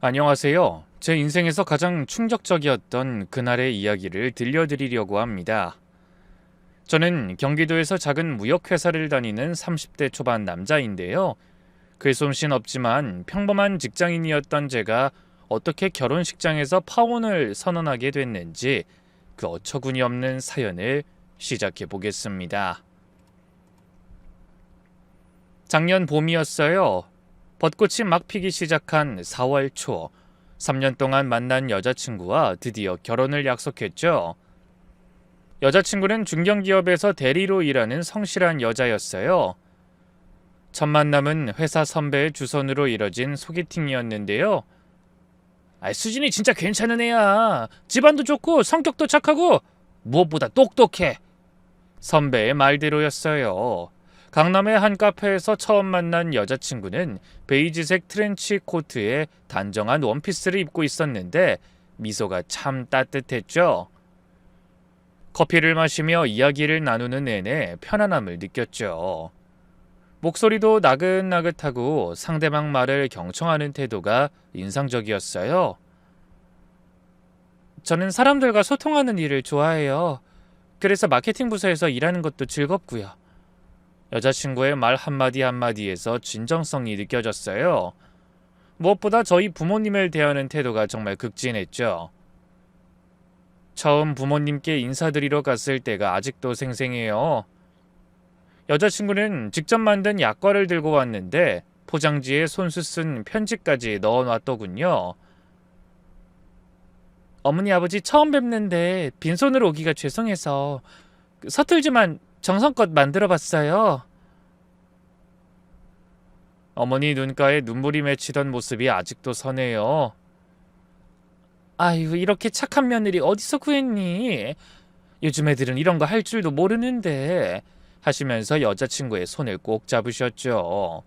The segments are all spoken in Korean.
안녕하세요. 제 인생에서 가장 충격적이었던 그날의 이야기를 들려드리려고 합니다. 저는 경기도에서 작은 무역회사를 다니는 30대 초반 남자인데요. 글솜씨는 없지만 평범한 직장인이었던 제가 어떻게 결혼식장에서 파혼을 선언하게 됐는지 그 어처구니 없는 사연을 시작해 보겠습니다. 작년 봄이었어요. 벚꽃이 막 피기 시작한 4월 초, 3년 동안 만난 여자친구와 드디어 결혼을 약속했죠. 여자친구는 중견기업에서 대리로 일하는 성실한 여자였어요. 첫 만남은 회사 선배의 주선으로 이뤄진 소개팅이었는데요. 수진이 진짜 괜찮은 애야. 집안도 좋고 성격도 착하고 무엇보다 똑똑해. 선배의 말대로였어요. 강남의 한 카페에서 처음 만난 여자친구는 베이지색 트렌치 코트에 단정한 원피스를 입고 있었는데 미소가 참 따뜻했죠. 커피를 마시며 이야기를 나누는 내내 편안함을 느꼈죠. 목소리도 나긋나긋하고 상대방 말을 경청하는 태도가 인상적이었어요. 저는 사람들과 소통하는 일을 좋아해요. 그래서 마케팅 부서에서 일하는 것도 즐겁고요. 여자친구의 말 한마디 한마디에서 진정성이 느껴졌어요. 무엇보다 저희 부모님을 대하는 태도가 정말 극진했죠. 처음 부모님께 인사드리러 갔을 때가 아직도 생생해요. 여자친구는 직접 만든 약과를 들고 왔는데 포장지에 손수 쓴 편지까지 넣어놨더군요. 어머니 아버지 처음 뵙는데 빈손으로 오기가 죄송해서 서툴지만 정성껏 만들어봤어요. 어머니 눈가에 눈물이 맺히던 모습이 아직도 선해요. 아유, 이렇게 착한 며느리 어디서 구했니? 요즘 애들은 이런 거 할 줄도 모르는데 하시면서 여자친구의 손을 꼭 잡으셨죠.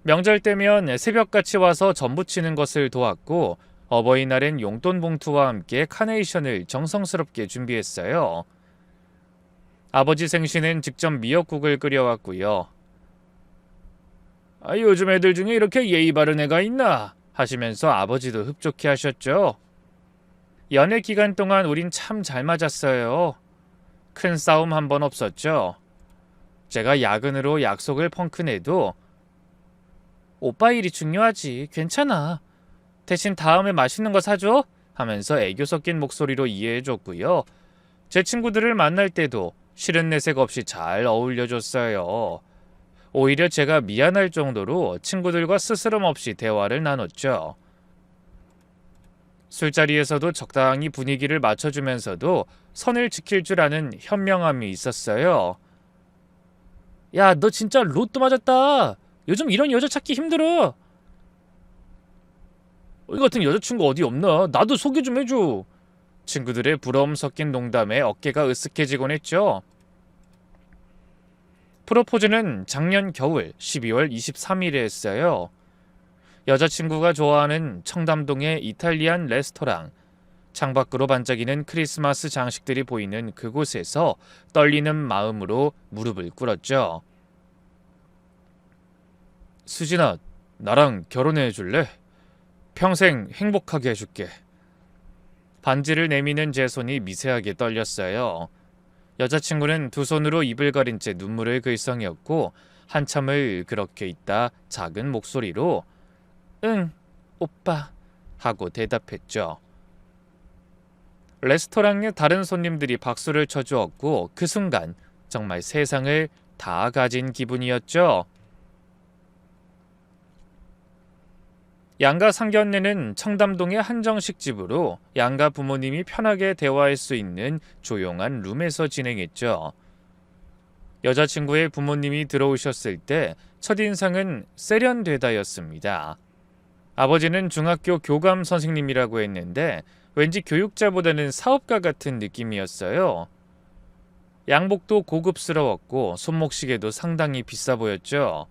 명절 때면 새벽같이 와서 전 부치는 것을 도왔고 어버이날엔 용돈 봉투와 함께 카네이션을 정성스럽게 준비했어요. 아버지 생신엔 직접 미역국을 끓여왔고요. 요즘 애들 중에 이렇게 예의 바른 애가 있나? 하시면서 아버지도 흡족해 하셨죠. 연애 기간 동안 우린 참 잘 맞았어요. 큰 싸움 한 번 없었죠. 제가 야근으로 약속을 펑크내도 오빠 일이 중요하지. 괜찮아. 대신 다음에 맛있는 거 사줘? 하면서 애교 섞인 목소리로 이해해줬고요. 제 친구들을 만날 때도 싫은 내색 없이 잘 어울려줬어요. 오히려 제가 미안할 정도로 친구들과 스스럼 없이 대화를 나눴죠. 술자리에서도 적당히 분위기를 맞춰주면서도 선을 지킬 줄 아는 현명함이 있었어요. 야, 너 진짜 로또 맞았다. 요즘 이런 여자 찾기 힘들어. 이 같은 여자친구 어디 없나? 나도 소개 좀 해줘. 친구들의 부러움 섞인 농담에 어깨가 으쓱해지곤 했죠. 프로포즈는 작년 겨울 12월 23일에 했어요. 여자친구가 좋아하는 청담동의 이탈리안 레스토랑, 창밖으로 반짝이는 크리스마스 장식들이 보이는 그곳에서 떨리는 마음으로 무릎을 꿇었죠. 수진아, 나랑 결혼해 줄래? 평생 행복하게 해줄게. 반지를 내미는 제 손이 미세하게 떨렸어요. 여자친구는 두 손으로 입을 가린 채 눈물을 글썽였고 한참을 그렇게 있다 작은 목소리로 응, 오빠 하고 대답했죠. 레스토랑의 다른 손님들이 박수를 쳐주었고 그 순간 정말 세상을 다 가진 기분이었죠. 양가 상견례는 청담동의 한정식 집으로 양가 부모님이 편하게 대화할 수 있는 조용한 룸에서 진행했죠. 여자친구의 부모님이 들어오셨을 때 첫인상은 세련되다였습니다. 아버지는 중학교 교감 선생님이라고 했는데 왠지 교육자보다는 사업가 같은 느낌이었어요. 양복도 고급스러웠고 손목시계도 상당히 비싸 보였죠.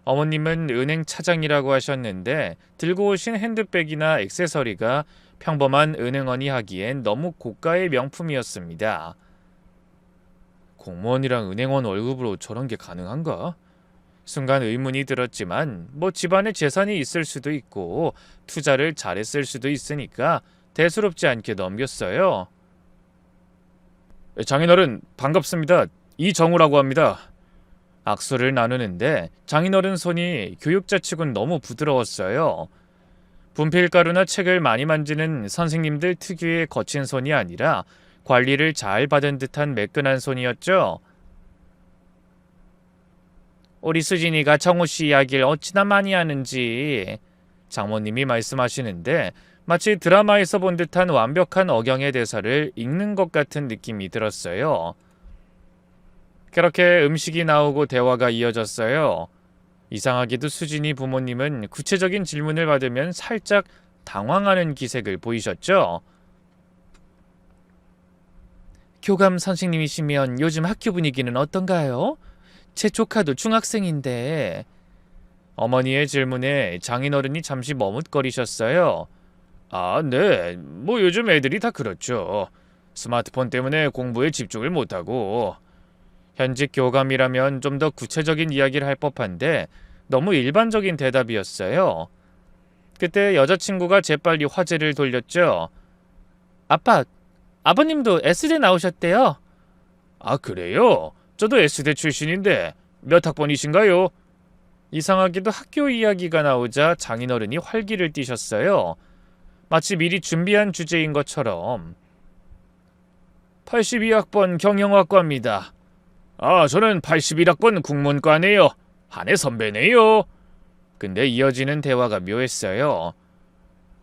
어머님은 은행 차장이라고 하셨는데 들고 오신 핸드백이나 액세서리가 평범한 은행원이 하기엔 너무 고가의 명품이었습니다. 공무원이랑 은행원 월급으로 저런 게 가능한가? 순간 의문이 들었지만 뭐 집안에 재산이 있을 수도 있고 투자를 잘했을 수도 있으니까 대수롭지 않게 넘겼어요. 장인어른 반갑습니다. 이정우라고 합니다. 악수를 나누는데 장인어른 손이 교육자 치곤 너무 부드러웠어요. 분필가루나 책을 많이 만지는 선생님들 특유의 거친 손이 아니라 관리를 잘 받은 듯한 매끈한 손이었죠. 우리 수진이가 정우 씨 이야기를 어찌나 많이 하는지 장모님이 말씀하시는데 마치 드라마에서 본 듯한 완벽한 억양의 대사를 읽는 것 같은 느낌이 들었어요. 그렇게 음식이 나오고 대화가 이어졌어요. 이상하게도 수진이 부모님은 구체적인 질문을 받으면 살짝 당황하는 기색을 보이셨죠. 교감 선생님이시면 요즘 학교 분위기는 어떤가요? 제 조카도 중학생인데. 어머니의 질문에 장인어른이 잠시 머뭇거리셨어요. 아, 네. 뭐 요즘 애들이 다 그렇죠. 스마트폰 때문에 공부에 집중을 못하고. 현직 교감이라면 좀 더 구체적인 이야기를 할 법한데 너무 일반적인 대답이었어요. 그때 여자친구가 재빨리 화제를 돌렸죠. 아빠, 아버님도 S대 나오셨대요. 아, 그래요? 저도 S대 출신인데 몇 학번이신가요? 이상하게도 학교 이야기가 나오자 장인어른이 활기를 띠셨어요. 마치 미리 준비한 주제인 것처럼. 82학번 경영학과입니다. 아, 저는 81학번 국문과네요. 한 해 선배네요. 근데 이어지는 대화가 묘했어요.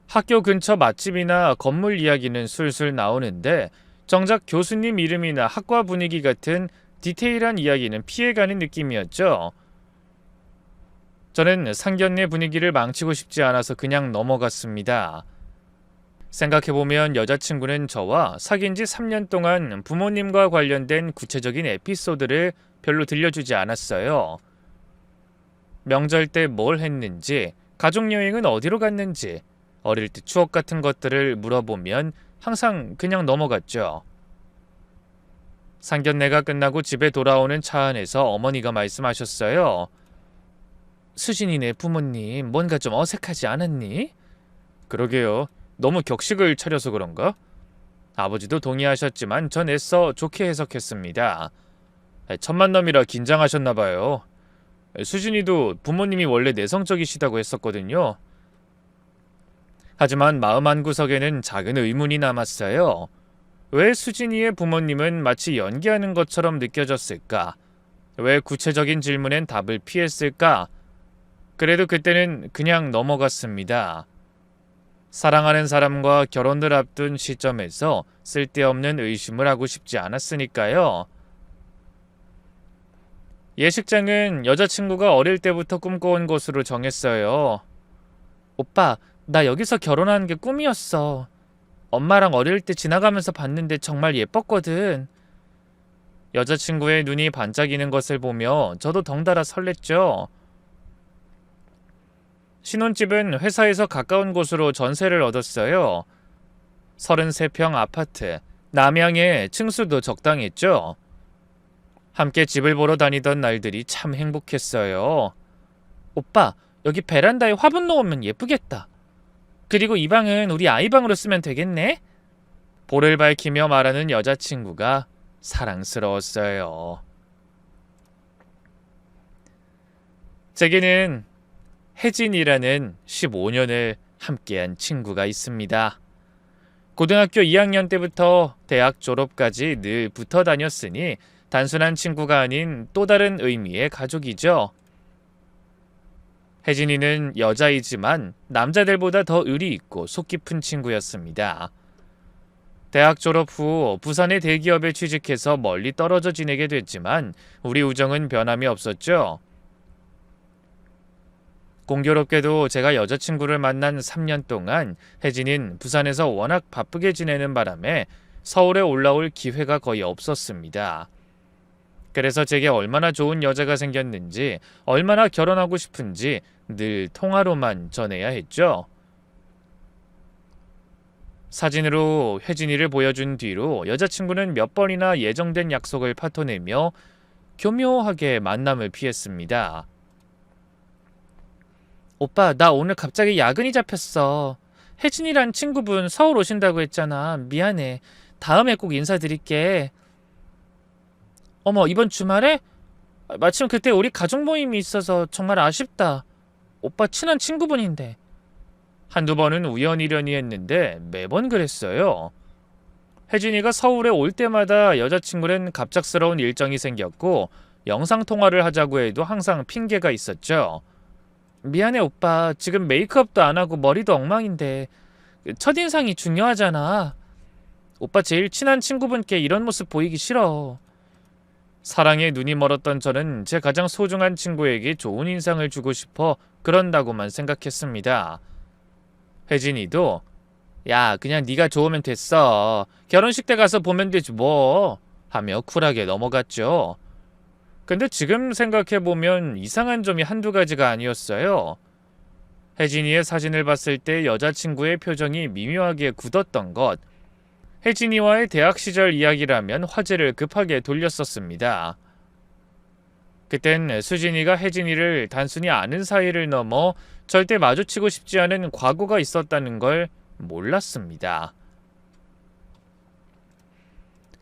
학교 근처 맛집이나 건물 이야기는 술술 나오는데 정작 교수님 이름이나 학과 분위기 같은 디테일한 이야기는 피해가는 느낌이었죠. 저는 상견례 분위기를 망치고 싶지 않아서 그냥 넘어갔습니다. 생각해보면 여자친구는 저와 사귄 지 3년 동안 부모님과 관련된 구체적인 에피소드를 별로 들려주지 않았어요. 명절 때 뭘 했는지, 가족여행은 어디로 갔는지, 어릴 때 추억 같은 것들을 물어보면 항상 그냥 넘어갔죠. 상견례가 끝나고 집에 돌아오는 차 안에서 어머니가 말씀하셨어요. 수진이네 부모님 뭔가 좀 어색하지 않았니? 그러게요. 너무 격식을 차려서 그런가? 아버지도 동의하셨지만 전 애써 좋게 해석했습니다. 첫 만남이라 긴장하셨나봐요. 수진이도 부모님이 원래 내성적이시다고 했었거든요. 하지만 마음 한구석에는 작은 의문이 남았어요. 왜 수진이의 부모님은 마치 연기하는 것처럼 느껴졌을까? 왜 구체적인 질문엔 답을 피했을까? 그래도 그때는 그냥 넘어갔습니다. 사랑하는 사람과 결혼을 앞둔 시점에서 쓸데없는 의심을 하고 싶지 않았으니까요. 예식장은 여자친구가 어릴 때부터 꿈꿔온 곳으로 정했어요. 오빠, 나 여기서 결혼하는 게 꿈이었어. 엄마랑 어릴 때 지나가면서 봤는데 정말 예뻤거든. 여자친구의 눈이 반짝이는 것을 보며 저도 덩달아 설렜죠. 신혼집은 회사에서 가까운 곳으로 전세를 얻었어요. 33평 아파트, 남양에 층수도 적당했죠. 함께 집을 보러 다니던 날들이 참 행복했어요. 오빠, 여기 베란다에 화분 놓으면 예쁘겠다. 그리고 이 방은 우리 아이 방으로 쓰면 되겠네? 볼을 밝히며 말하는 여자친구가 사랑스러웠어요. 제게는 혜진이라는 15년을 함께한 친구가 있습니다. 고등학교 2학년 때부터 대학 졸업까지 늘 붙어 다녔으니 단순한 친구가 아닌 또 다른 의미의 가족이죠. 혜진이는 여자이지만 남자들보다 더 의리 있고 속 깊은 친구였습니다. 대학 졸업 후 부산의 대기업에 취직해서 멀리 떨어져 지내게 됐지만 우리 우정은 변함이 없었죠. 공교롭게도 제가 여자친구를 만난 3년 동안 혜진이는 부산에서 워낙 바쁘게 지내는 바람에 서울에 올라올 기회가 거의 없었습니다. 그래서 제게 얼마나 좋은 여자가 생겼는지, 얼마나 결혼하고 싶은지 늘 통화로만 전해야 했죠. 사진으로 혜진이를 보여준 뒤로 여자친구는 몇 번이나 예정된 약속을 파토내며 교묘하게 만남을 피했습니다. 오빠, 나 오늘 갑자기 야근이 잡혔어. 혜진이란 친구분 서울 오신다고 했잖아. 미안해. 다음에 꼭 인사드릴게. 어머, 이번 주말에? 마침 그때 우리 가족 모임이 있어서 정말 아쉽다. 오빠 친한 친구분인데. 한두 번은 우연이려니 했는데 매번 그랬어요. 혜진이가 서울에 올 때마다 여자친구는 갑작스러운 일정이 생겼고 영상통화를 하자고 해도 항상 핑계가 있었죠. 미안해 오빠. 지금 메이크업도 안 하고 머리도 엉망인데 첫인상이 중요하잖아. 오빠 제일 친한 친구분께 이런 모습 보이기 싫어. 사랑에 눈이 멀었던 저는 제 가장 소중한 친구에게 좋은 인상을 주고 싶어 그런다고만 생각했습니다. 혜진이도 야 그냥 네가 좋으면 됐어. 결혼식 때 가서 보면 되지 뭐 하며 쿨하게 넘어갔죠. 근데 지금 생각해보면 이상한 점이 한두 가지가 아니었어요. 혜진이의 사진을 봤을 때 여자친구의 표정이 미묘하게 굳었던 것. 혜진이와의 대학 시절 이야기라면 화제를 급하게 돌렸었습니다. 그땐 수진이가 혜진이를 단순히 아는 사이를 넘어 절대 마주치고 싶지 않은 과거가 있었다는 걸 몰랐습니다.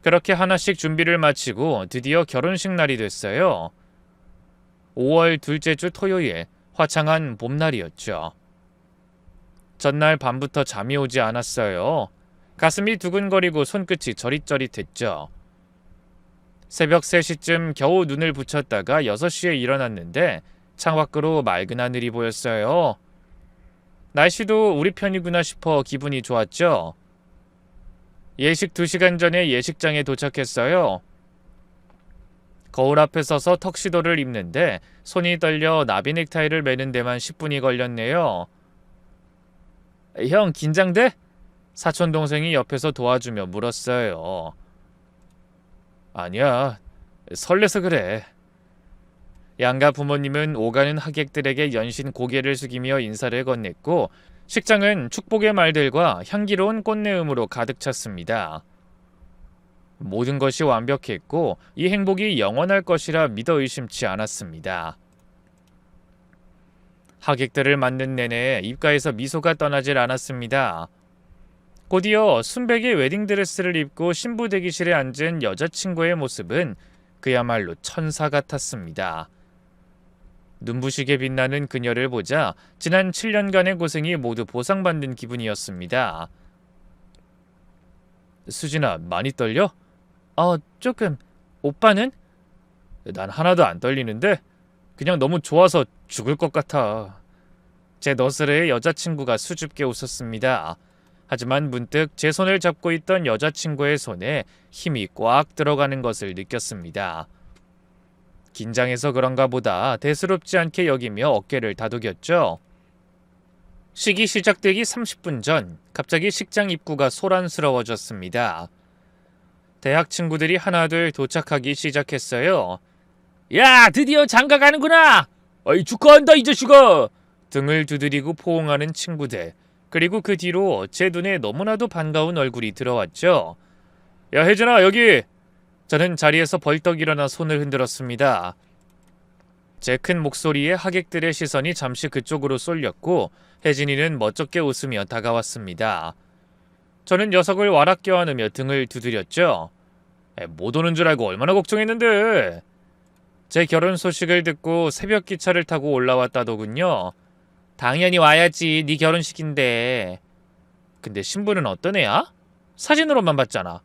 그렇게 하나씩 준비를 마치고 드디어 결혼식 날이 됐어요. 5월 둘째 주 토요일, 화창한 봄날이었죠. 전날 밤부터 잠이 오지 않았어요. 가슴이 두근거리고 손끝이 저릿저릿했죠. 새벽 3시쯤 겨우 눈을 붙였다가 6시에 일어났는데 창밖으로 맑은 하늘이 보였어요. 날씨도 우리 편이구나 싶어 기분이 좋았죠. 예식 2시간 전에 예식장에 도착했어요. 거울 앞에 서서 턱시도를 입는데 손이 떨려 나비 넥타이를 매는 데만 10분이 걸렸네요. 형 긴장돼? 사촌 동생이 옆에서 도와주며 물었어요. 아니야, 설레서 그래. 양가 부모님은 오가는 하객들에게 연신 고개를 숙이며 인사를 건넸고 식장은 축복의 말들과 향기로운 꽃내음으로 가득 찼습니다. 모든 것이 완벽했고 이 행복이 영원할 것이라 믿어 의심치 않았습니다. 하객들을 맞는 내내 입가에서 미소가 떠나질 않았습니다. 곧이어 순백의 웨딩드레스를 입고 신부 대기실에 앉은 여자친구의 모습은 그야말로 천사 같았습니다. 눈부시게 빛나는 그녀를 보자 지난 7년간의 고생이 모두 보상받는 기분이었습니다. 수진아, 많이 떨려? 조금. 오빠는? 난 하나도 안 떨리는데 그냥 너무 좋아서 죽을 것 같아. 제 너스레의 여자친구가 수줍게 웃었습니다. 하지만 문득 제 손을 잡고 있던 여자친구의 손에 힘이 꽉 들어가는 것을 느꼈습니다. 긴장해서 그런가 보다 대수롭지 않게 여기며 어깨를 다독였죠. 식이 시작되기 30분 전 갑자기 식장 입구가 소란스러워졌습니다. 대학 친구들이 하나둘 도착하기 시작했어요. 야, 드디어 장가 가는구나. 어이, 축하한다 이 자식아. 등을 두드리고 포옹하는 친구들. 그리고 그 뒤로 제 눈에 너무나도 반가운 얼굴이 들어왔죠. 야, 혜진아, 여기. 저는 자리에서 벌떡 일어나 손을 흔들었습니다. 제 큰 목소리에 하객들의 시선이 잠시 그쪽으로 쏠렸고 혜진이는 멋쩍게 웃으며 다가왔습니다. 저는 녀석을 와락 껴안으며 등을 두드렸죠. 못 오는 줄 알고 얼마나 걱정했는데. 제 결혼 소식을 듣고 새벽 기차를 타고 올라왔다더군요. 당연히 와야지, 네 결혼식인데. 근데 신부는 어떤 애야? 사진으로만 봤잖아.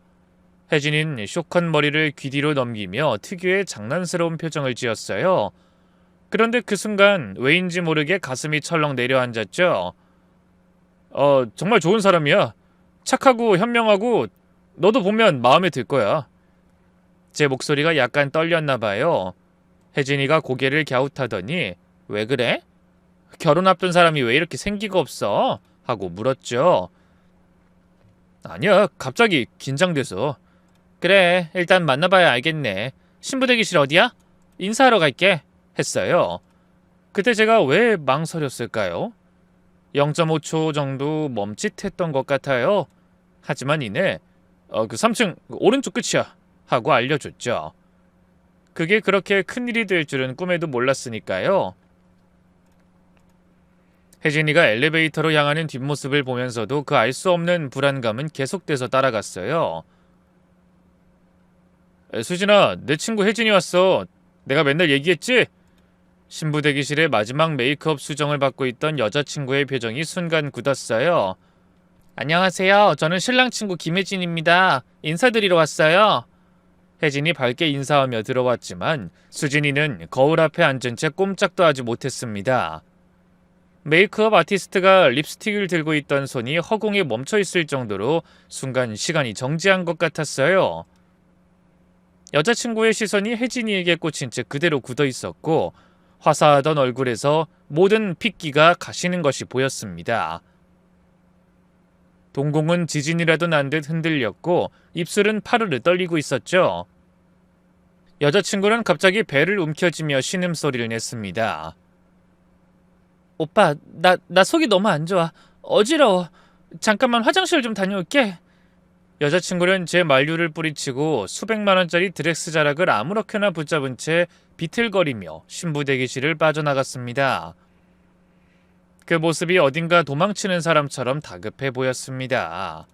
혜진이는 쇼컷 머리를 귀 뒤로 넘기며 특유의 장난스러운 표정을 지었어요. 그런데 그 순간 왜인지 모르게 가슴이 철렁 내려앉았죠. 정말 좋은 사람이야. 착하고 현명하고 너도 보면 마음에 들 거야. 제 목소리가 약간 떨렸나 봐요. 혜진이가 고개를 갸웃하더니 왜 그래? 결혼 앞둔 사람이 왜 이렇게 생기가 없어? 하고 물었죠. 아니야, 갑자기 긴장돼서. 그래, 일단 만나봐야 알겠네. 신부 대기실 어디야? 인사하러 갈게. 했어요. 그때 제가 왜 망설였을까요? 0.5초 정도 멈칫했던 것 같아요. 하지만 이내 그 3층 오른쪽 끝이야 하고 알려줬죠. 그게 그렇게 큰일이 될 줄은 꿈에도 몰랐으니까요. 혜진이가 엘리베이터로 향하는 뒷모습을 보면서도 그 알 수 없는 불안감은 계속돼서 따라갔어요. 수진아, 내 친구 혜진이 왔어. 내가 맨날 얘기했지? 신부 대기실의 마지막 메이크업 수정을 받고 있던 여자친구의 표정이 순간 굳었어요. 안녕하세요. 저는 신랑 친구 김혜진입니다. 인사드리러 왔어요. 혜진이 밝게 인사하며 들어왔지만 수진이는 거울 앞에 앉은 채 꼼짝도 하지 못했습니다. 메이크업 아티스트가 립스틱을 들고 있던 손이 허공에 멈춰 있을 정도로 순간 시간이 정지한 것 같았어요. 여자친구의 시선이 혜진이에게 꽂힌 채 그대로 굳어 있었고 화사하던 얼굴에서 모든 핏기가 가시는 것이 보였습니다. 동공은 지진이라도 난 듯 흔들렸고 입술은 파르르 떨리고 있었죠. 여자친구는 갑자기 배를 움켜쥐며 신음소리를 냈습니다. 오빠, 나 속이 너무 안 좋아. 어지러워. 잠깐만 화장실 좀 다녀올게. 여자친구는 제 만류를 뿌리치고 수백만 원짜리 드렉스 자락을 아무렇게나 붙잡은 채 비틀거리며 신부 대기실을 빠져나갔습니다. 그 모습이 어딘가 도망치는 사람처럼 다급해 보였습니다.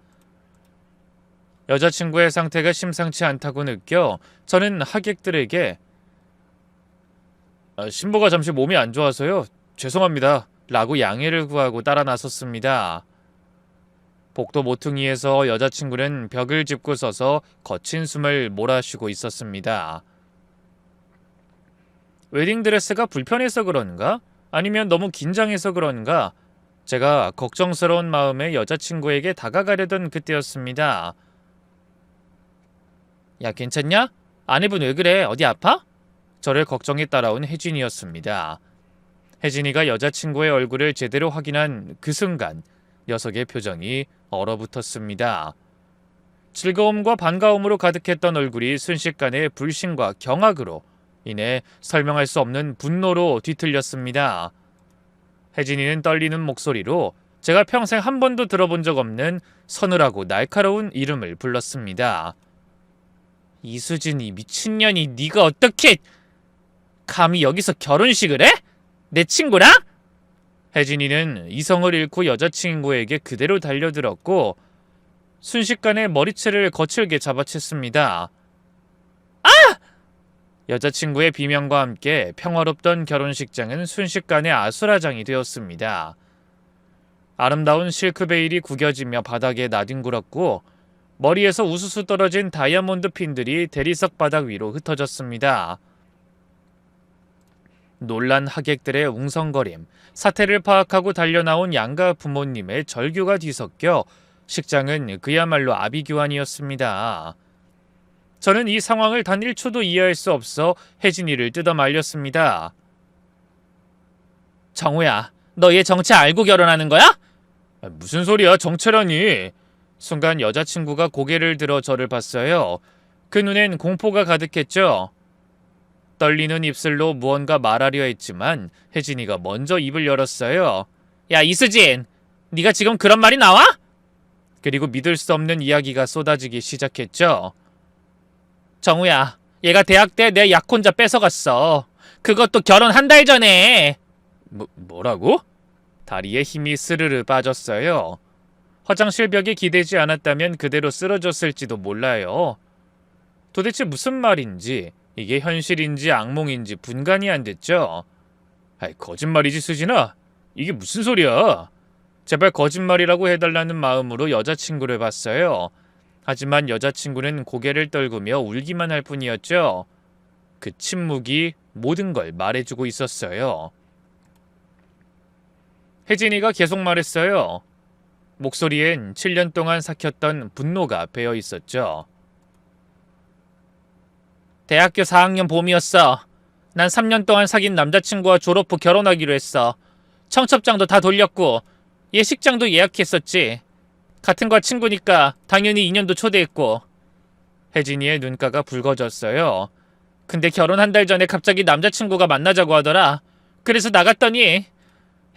여자친구의 상태가 심상치 않다고 느껴 저는 하객들에게 신부가 잠시 몸이 안 좋아서요. 죄송합니다. 라고 양해를 구하고 따라 나섰습니다. 복도 모퉁이에서 여자친구는 벽을 짚고 서서 거친 숨을 몰아쉬고 있었습니다. 웨딩드레스가 불편해서 그런가? 아니면 너무 긴장해서 그런가? 제가 걱정스러운 마음에 여자친구에게 다가가려던 그때였습니다. 야, 괜찮냐? 아내분 왜 그래? 어디 아파? 저를 걱정에 따라온 혜진이었습니다. 혜진이가 여자친구의 얼굴을 제대로 확인한 그 순간 녀석의 표정이 얼어붙었습니다. 즐거움과 반가움으로 가득했던 얼굴이 순식간에 불신과 경악으로 인해 설명할 수 없는 분노로 뒤틀렸습니다. 혜진이는 떨리는 목소리로 제가 평생 한 번도 들어본 적 없는 서늘하고 날카로운 이름을 불렀습니다. 이수진이 미친년이 네가 어떻게 감히 여기서 결혼식을 해? 내 친구랑? 혜진이는 이성을 잃고 여자친구에게 그대로 달려들었고 순식간에 머리채를 거칠게 잡아챘습니다. 여자친구의 비명과 함께 평화롭던 결혼식장은 순식간에 아수라장이 되었습니다. 아름다운 실크 베일이 구겨지며 바닥에 나뒹굴었고 머리에서 우수수 떨어진 다이아몬드 핀들이 대리석 바닥 위로 흩어졌습니다. 놀란 하객들의 웅성거림, 사태를 파악하고 달려나온 양가 부모님의 절규가 뒤섞여 식장은 그야말로 아비규환이었습니다. 저는 이 상황을 단 1초도 이해할 수 없어 혜진이를 뜯어 말렸습니다. 정우야, 너 얘 정체 알고 결혼하는 거야? 무슨 소리야, 정체라니. 순간 여자친구가 고개를 들어 저를 봤어요. 그 눈엔 공포가 가득했죠. 떨리는 입술로 무언가 말하려 했지만 혜진이가 먼저 입을 열었어요. 야, 이수진! 네가 지금 그런 말이 나와? 그리고 믿을 수 없는 이야기가 쏟아지기 시작했죠. 정우야, 얘가 대학 때 내 약혼자 뺏어갔어. 그것도 결혼 한 달 전에. 뭐라고? 다리에 힘이 스르르 빠졌어요. 화장실 벽에 기대지 않았다면 그대로 쓰러졌을지도 몰라요. 도대체 무슨 말인지, 이게 현실인지 악몽인지 분간이 안 됐죠. 아이, 거짓말이지 수진아. 이게 무슨 소리야. 제발 거짓말이라고 해달라는 마음으로 여자친구를 봤어요. 하지만 여자친구는 고개를 떨구며 울기만 할 뿐이었죠. 그 침묵이 모든 걸 말해주고 있었어요. 혜진이가 계속 말했어요. 목소리엔 7년 동안 삭혔던 분노가 배어 있었죠. 대학교 4학년 봄이었어. 난 3년 동안 사귄 남자친구와 졸업 후 결혼하기로 했어. 청첩장도 다 돌렸고 예식장도 예약했었지. 같은 과 친구니까 당연히 인연도 초대했고. 혜진이의 눈가가 붉어졌어요. 근데 결혼 한 달 전에 갑자기 남자친구가 만나자고 하더라. 그래서 나갔더니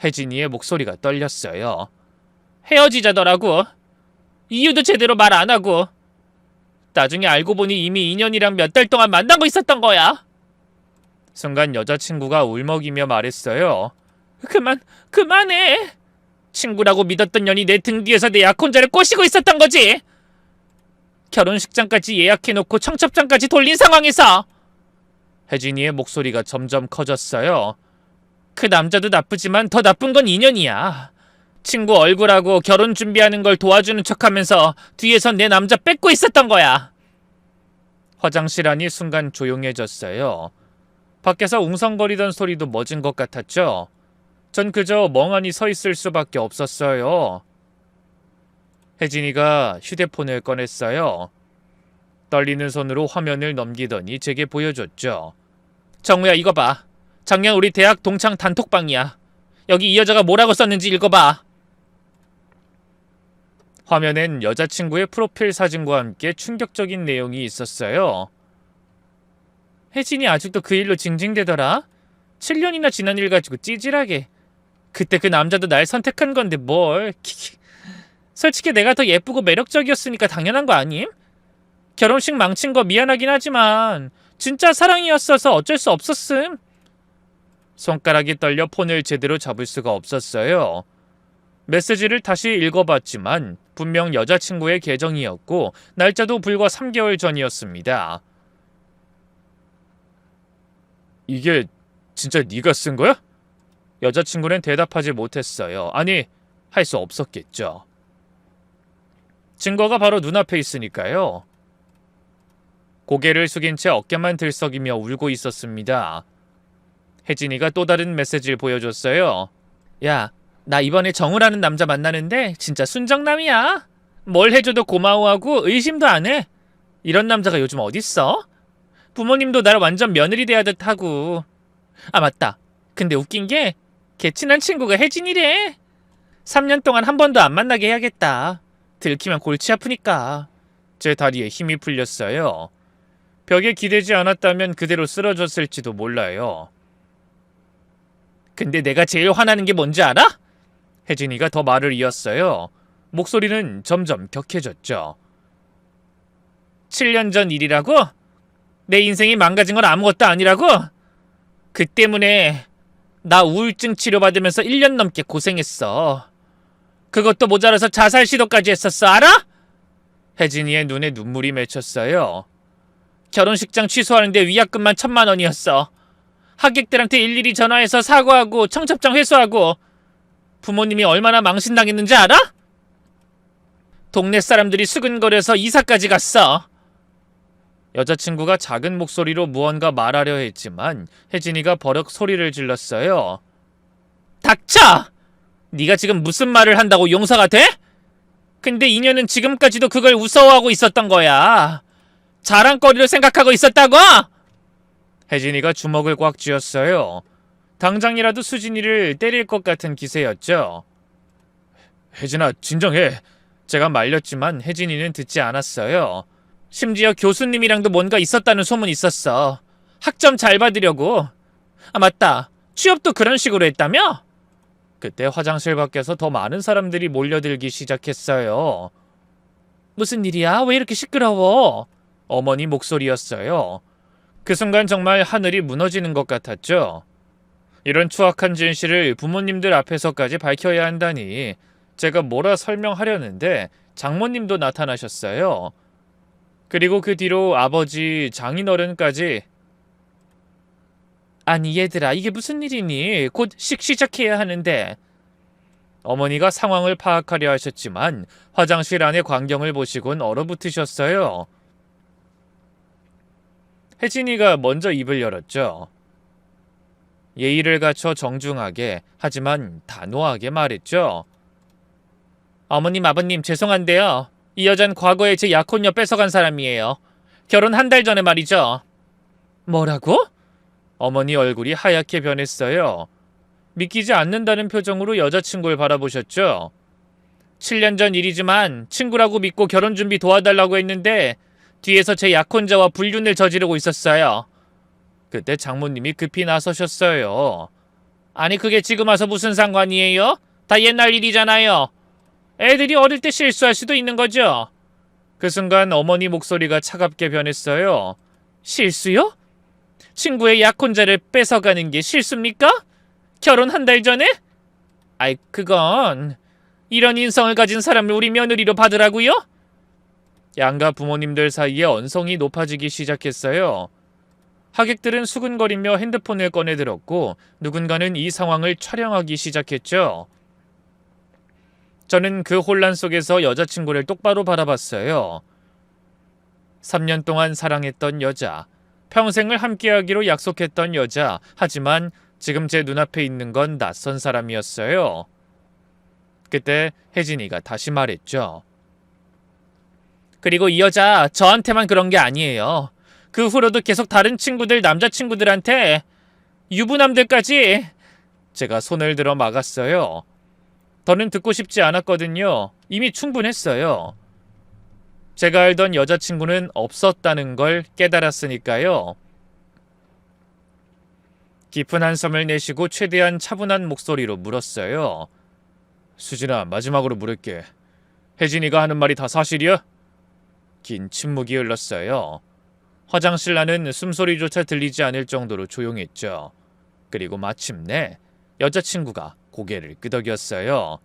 혜진이의 목소리가 떨렸어요. 헤어지자더라고. 이유도 제대로 말 안 하고. 나중에 알고 보니 이미 인연이랑 몇 달 동안 만나고 있었던 거야. 순간 여자친구가 울먹이며 말했어요. 그만해. 친구라고 믿었던 년이 내 등 뒤에서 내 약혼자를 꼬시고 있었던 거지. 결혼식장까지 예약해놓고 청첩장까지 돌린 상황에서. 혜진이의 목소리가 점점 커졌어요. 그 남자도 나쁘지만 더 나쁜 건 인연이야. 친구 얼굴하고 결혼 준비하는 걸 도와주는 척하면서 뒤에서 내 남자 뺏고 있었던 거야. 화장실 안이 순간 조용해졌어요. 밖에서 웅성거리던 소리도 멎은 것 같았죠. 전 그저 멍하니 서 있을 수밖에 없었어요. 혜진이가 휴대폰을 꺼냈어요. 떨리는 손으로 화면을 넘기더니 제게 보여줬죠. 정우야, 이거 봐. 작년 우리 대학 동창 단톡방이야. 여기 이 여자가 뭐라고 썼는지 읽어봐. 화면엔 여자친구의 프로필 사진과 함께 충격적인 내용이 있었어요. 혜진이 아직도 그 일로 징징대더라. 7년이나 지난 일 가지고 찌질하게. 그때 그 남자도 날 선택한 건데 뭘. 솔직히 내가 더 예쁘고 매력적이었으니까 당연한 거 아님? 결혼식 망친 거 미안하긴 하지만 진짜 사랑이었어서 어쩔 수 없었음. 손가락이 떨려 폰을 제대로 잡을 수가 없었어요. 메시지를 다시 읽어봤지만 분명 여자친구의 계정이었고 날짜도 불과 3개월 전이었습니다. 이게 진짜 네가 쓴 거야? 여자친구는 대답하지 못했어요. 아니, 할 수 없었겠죠. 증거가 바로 눈앞에 있으니까요. 고개를 숙인 채 어깨만 들썩이며 울고 있었습니다. 혜진이가 또 다른 메시지를 보여줬어요. 야, 나 이번에 정우라는 남자 만나는데 진짜 순정남이야. 뭘 해줘도 고마워하고 의심도 안 해. 이런 남자가 요즘 어딨어? 부모님도 날 완전 며느리 대하듯 하고. 아, 맞다. 근데 웃긴 게 걔 친한 친구가 혜진이래. 3년 동안 한 번도 안 만나게 해야겠다. 들키면 골치 아프니까. 제 다리에 힘이 풀렸어요. 벽에 기대지 않았다면 그대로 쓰러졌을지도 몰라요. 근데 내가 제일 화나는 게 뭔지 알아? 혜진이가 더 말을 이었어요. 목소리는 점점 격해졌죠. 7년 전 일이라고? 내 인생이 망가진 건 아무것도 아니라고? 그 때문에 나 우울증 치료받으면서 1년 넘게 고생했어. 그것도 모자라서 자살 시도까지 했었어, 알아? 혜진이의 눈에 눈물이 맺혔어요. 결혼식장 취소하는데 위약금만 1,000만 원이었어. 하객들한테 일일이 전화해서 사과하고 청첩장 회수하고. 부모님이 얼마나 망신당했는지 알아? 동네 사람들이 수근거려서 이사까지 갔어. 여자친구가 작은 목소리로 무언가 말하려 했지만 혜진이가 버럭 소리를 질렀어요. 닥쳐! 네가 지금 무슨 말을 한다고 용서가 돼? 근데 인연은 지금까지도 그걸 무서워하고 있었던 거야. 자랑거리로 생각하고 있었다고? 혜진이가 주먹을 꽉 쥐었어요. 당장이라도 수진이를 때릴 것 같은 기세였죠. 혜진아, 진정해. 제가 말렸지만 혜진이는 듣지 않았어요. 심지어 교수님이랑도 뭔가 있었다는 소문이 있었어. 학점 잘 받으려고. 아, 맞다. 취업도 그런 식으로 했다며? 그때 화장실 밖에서 더 많은 사람들이 몰려들기 시작했어요. 무슨 일이야? 왜 이렇게 시끄러워? 어머니 목소리였어요. 그 순간 정말 하늘이 무너지는 것 같았죠. 이런 추악한 진실을 부모님들 앞에서까지 밝혀야 한다니. 제가 뭐라 설명하려는데 장모님도 나타나셨어요. 그리고 그 뒤로 아버지, 장인어른까지. 아니 얘들아, 이게 무슨 일이니? 곧 시작해야 하는데. 어머니가 상황을 파악하려 하셨지만 화장실 안의 광경을 보시곤 얼어붙으셨어요. 혜진이가 먼저 입을 열었죠. 예의를 갖춰 정중하게 하지만 단호하게 말했죠. 어머님, 아버님 죄송한데요. 이 여잔 과거에 제 약혼녀 뺏어간 사람이에요. 결혼 한 달 전에 말이죠. 뭐라고? 어머니 얼굴이 하얗게 변했어요. 믿기지 않는다는 표정으로 여자친구를 바라보셨죠. 7년 전 일이지만 친구라고 믿고 결혼 준비 도와달라고 했는데 뒤에서 제 약혼자와 불륜을 저지르고 있었어요. 그때 장모님이 급히 나서셨어요. 아니 그게 지금 와서 무슨 상관이에요? 다 옛날 일이잖아요. 애들이 어릴 때 실수할 수도 있는 거죠. 그 순간 어머니 목소리가 차갑게 변했어요. 실수요? 친구의 약혼자를 뺏어가는 게 실수입니까? 결혼 한 달 전에? 아이, 그건 이런 인성을 가진 사람을 우리 며느리로 받으라고요? 양가 부모님들 사이에 언성이 높아지기 시작했어요. 하객들은 수근거리며 핸드폰을 꺼내들었고 누군가는 이 상황을 촬영하기 시작했죠. 저는 그 혼란 속에서 여자친구를 똑바로 바라봤어요. 3년 동안 사랑했던 여자, 평생을 함께하기로 약속했던 여자, 하지만 지금 제 눈앞에 있는 건 낯선 사람이었어요. 그때 혜진이가 다시 말했죠. 그리고 이 여자 저한테만 그런 게 아니에요. 그 후로도 계속 다른 친구들, 남자친구들한테, 유부남들까지. 제가 손을 들어 막았어요. 더는 듣고 싶지 않았거든요. 이미 충분했어요. 제가 알던 여자친구는 없었다는 걸 깨달았으니까요. 깊은 한숨을 내쉬고 최대한 차분한 목소리로 물었어요. 수진아, 마지막으로 물을게. 혜진이가 하는 말이 다 사실이야? 긴 침묵이 흘렀어요. 화장실 안은 숨소리조차 들리지 않을 정도로 조용했죠. 그리고 마침내 여자친구가 고개를 끄덕였어요.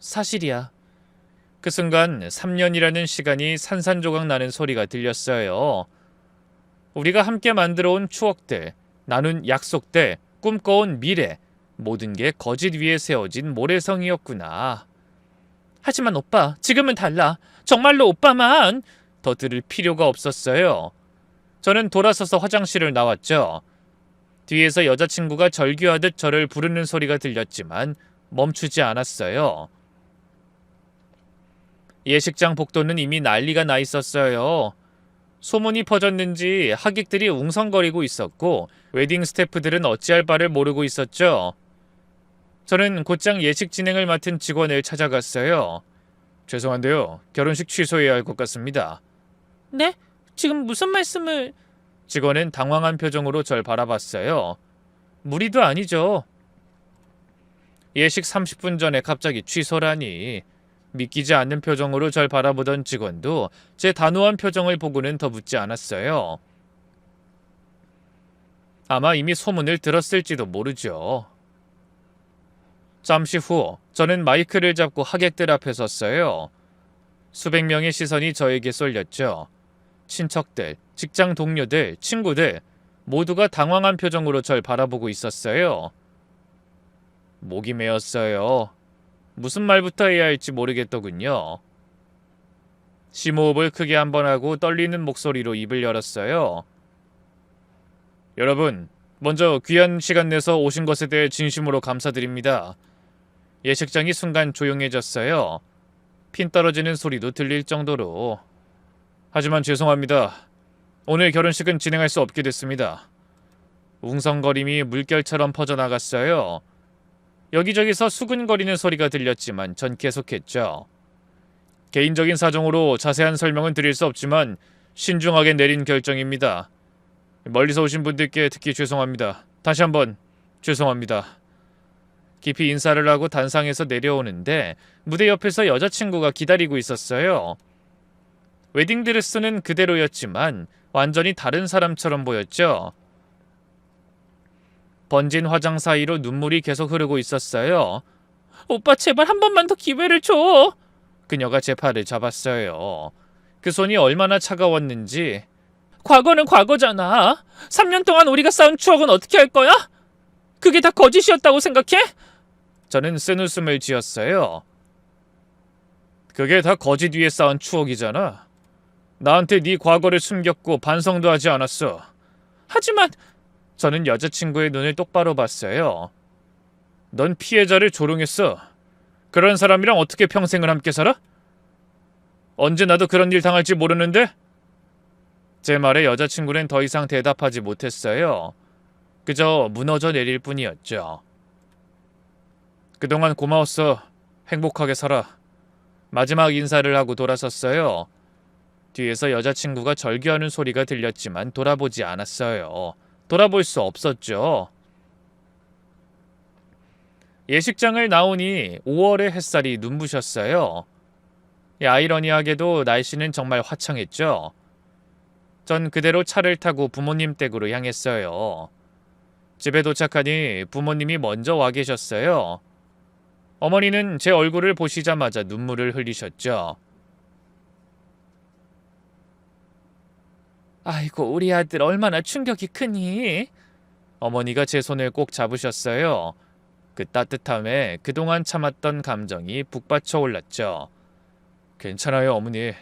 사실이야. 그 순간 3년이라는 시간이 산산조각 나는 소리가 들렸어요. 우리가 함께 만들어온 추억들, 나눈 약속들, 꿈꿔온 미래, 모든 게 거짓 위에 세워진 모래성이었구나. 하지만 오빠, 지금은 달라. 정말로 오빠만. 더 들을 필요가 없었어요. 저는 돌아서서 화장실을 나왔죠. 뒤에서 여자친구가 절규하듯 저를 부르는 소리가 들렸지만 멈추지 않았어요. 예식장 복도는 이미 난리가 나 있었어요. 소문이 퍼졌는지 하객들이 웅성거리고 있었고 웨딩 스태프들은 어찌할 바를 모르고 있었죠. 저는 곧장 예식 진행을 맡은 직원을 찾아갔어요. 죄송한데요. 결혼식 취소해야 할 것 같습니다. 네? 지금 무슨 말씀을... 직원은 당황한 표정으로 절 바라봤어요. 무리도 아니죠. 예식 30분 전에 갑자기 취소라니. 믿기지 않는 표정으로 절 바라보던 직원도 제 단호한 표정을 보고는 더 묻지 않았어요. 아마 이미 소문을 들었을지도 모르죠. 잠시 후 저는 마이크를 잡고 하객들 앞에 섰어요. 수백 명의 시선이 저에게 쏠렸죠. 친척들, 직장 동료들, 친구들 모두가 당황한 표정으로 절 바라보고 있었어요. 목이 메었어요. 무슨 말부터 해야 할지 모르겠더군요. 심호흡을 크게 한번 하고 떨리는 목소리로 입을 열었어요. 여러분, 먼저 귀한 시간 내서 오신 것에 대해 진심으로 감사드립니다. 예식장이 순간 조용해졌어요. 핀 떨어지는 소리도 들릴 정도로. 하지만 죄송합니다. 오늘 결혼식은 진행할 수 없게 됐습니다. 웅성거림이 물결처럼 퍼져나갔어요. 여기저기서 수근거리는 소리가 들렸지만 전 계속했죠. 개인적인 사정으로 자세한 설명은 드릴 수 없지만 신중하게 내린 결정입니다. 멀리서 오신 분들께 특히 죄송합니다. 다시 한번 죄송합니다. 깊이 인사를 하고 단상에서 내려오는데 무대 옆에서 여자친구가 기다리고 있었어요. 웨딩드레스는 그대로였지만 완전히 다른 사람처럼 보였죠. 번진 화장 사이로 눈물이 계속 흐르고 있었어요. 오빠 제발 한 번만 더 기회를 줘. 그녀가 제 팔을 잡았어요. 그 손이 얼마나 차가웠는지. 과거는 과거잖아. 3년 동안 우리가 쌓은 추억은 어떻게 할 거야? 그게 다 거짓이었다고 생각해? 저는 쓴웃음을 지었어요. 그게 다 거짓 위에 쌓은 추억이잖아. 나한테 네 과거를 숨겼고 반성도 하지 않았어. 하지만 저는 여자친구의 눈을 똑바로 봤어요. 넌 피해자를 조롱했어. 그런 사람이랑 어떻게 평생을 함께 살아? 언제 나도 그런 일 당할지 모르는데? 제 말에 여자친구는 더 이상 대답하지 못했어요. 그저 무너져 내릴 뿐이었죠. 그동안 고마웠어. 행복하게 살아. 마지막 인사를 하고 돌아섰어요. 뒤에서 여자친구가 절규하는 소리가 들렸지만 돌아보지 않았어요. 돌아볼 수 없었죠. 예식장을 나오니 5월의 햇살이 눈부셨어요. 아이러니하게도 날씨는 정말 화창했죠. 전 그대로 차를 타고 부모님 댁으로 향했어요. 집에 도착하니 부모님이 먼저 와 계셨어요. 어머니는 제 얼굴을 보시자마자 눈물을 흘리셨죠. 아이고, 우리 아들 얼마나 충격이 크니? 어머니가 제 손을 꼭 잡으셨어요. 그 따뜻함에 그동안 참았던 감정이 북받쳐 올랐죠. 괜찮아요, 어머니.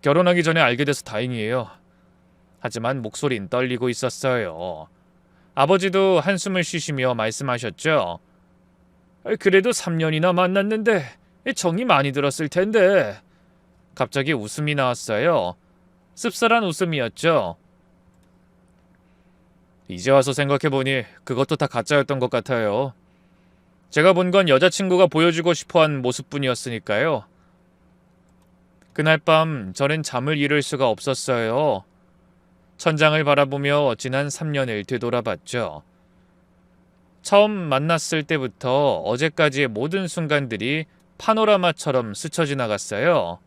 결혼하기 전에 알게 돼서 다행이에요. 하지만 목소린 떨리고 있었어요. 아버지도 한숨을 쉬시며 말씀하셨죠. 그래도 3년이나 만났는데 정이 많이 들었을 텐데. 갑자기 웃음이 나왔어요. 씁쓸한 웃음이었죠. 이제 와서 생각해보니 그것도 다 가짜였던 것 같아요. 제가 본 건 여자친구가 보여주고 싶어한 모습뿐이었으니까요. 그날 밤 저는 잠을 이룰 수가 없었어요. 천장을 바라보며 지난 3년을 되돌아봤죠. 처음 만났을 때부터 어제까지의 모든 순간들이 파노라마처럼 스쳐 지나갔어요.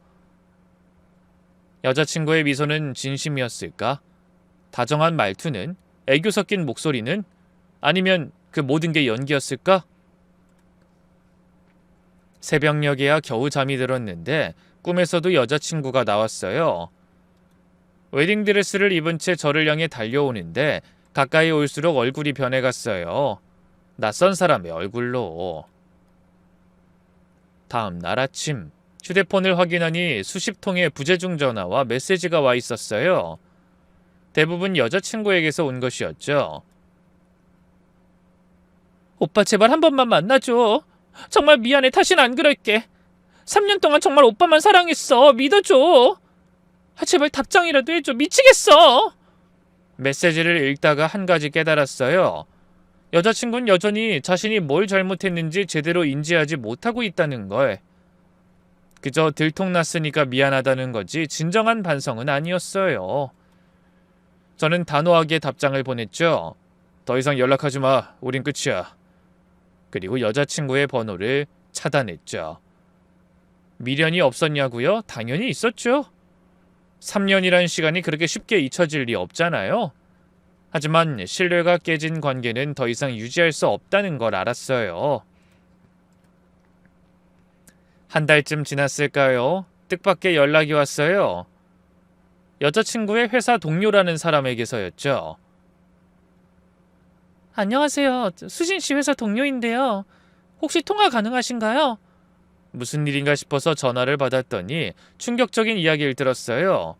여자친구의 미소는 진심이었을까? 다정한 말투는? 애교 섞인 목소리는? 아니면 그 모든 게 연기였을까? 새벽녘에야 겨우 잠이 들었는데 꿈에서도 여자친구가 나왔어요. 웨딩드레스를 입은 채 저를 향해 달려오는데 가까이 올수록 얼굴이 변해갔어요. 낯선 사람의 얼굴로. 다음 날 아침 휴대폰을 확인하니 수십 통의 부재중 전화와 메시지가 와 있었어요. 대부분 여자친구에게서 온 것이었죠. 오빠 제발 한 번만 만나줘. 정말 미안해. 다신 안 그럴게. 3년 동안 정말 오빠만 사랑했어. 믿어줘. 제발 답장이라도 해줘. 미치겠어. 메시지를 읽다가 한 가지 깨달았어요. 여자친구는 여전히 자신이 뭘 잘못했는지 제대로 인지하지 못하고 있다는 걸. 그저 들통났으니까 미안하다는 거지 진정한 반성은 아니었어요. 저는 단호하게 답장을 보냈죠. 더 이상 연락하지 마. 우린 끝이야. 그리고 여자친구의 번호를 차단했죠. 미련이 없었냐고요? 당연히 있었죠. 3년이란 시간이 그렇게 쉽게 잊혀질 리 없잖아요. 하지만 신뢰가 깨진 관계는 더 이상 유지할 수 없다는 걸 알았어요. 한 달쯤 지났을까요? 뜻밖의 연락이 왔어요. 여자친구의 회사 동료라는 사람에게서였죠. 안녕하세요. 수진 씨 회사 동료인데요. 혹시 통화 가능하신가요? 무슨 일인가 싶어서 전화를 받았더니 충격적인 이야기를 들었어요.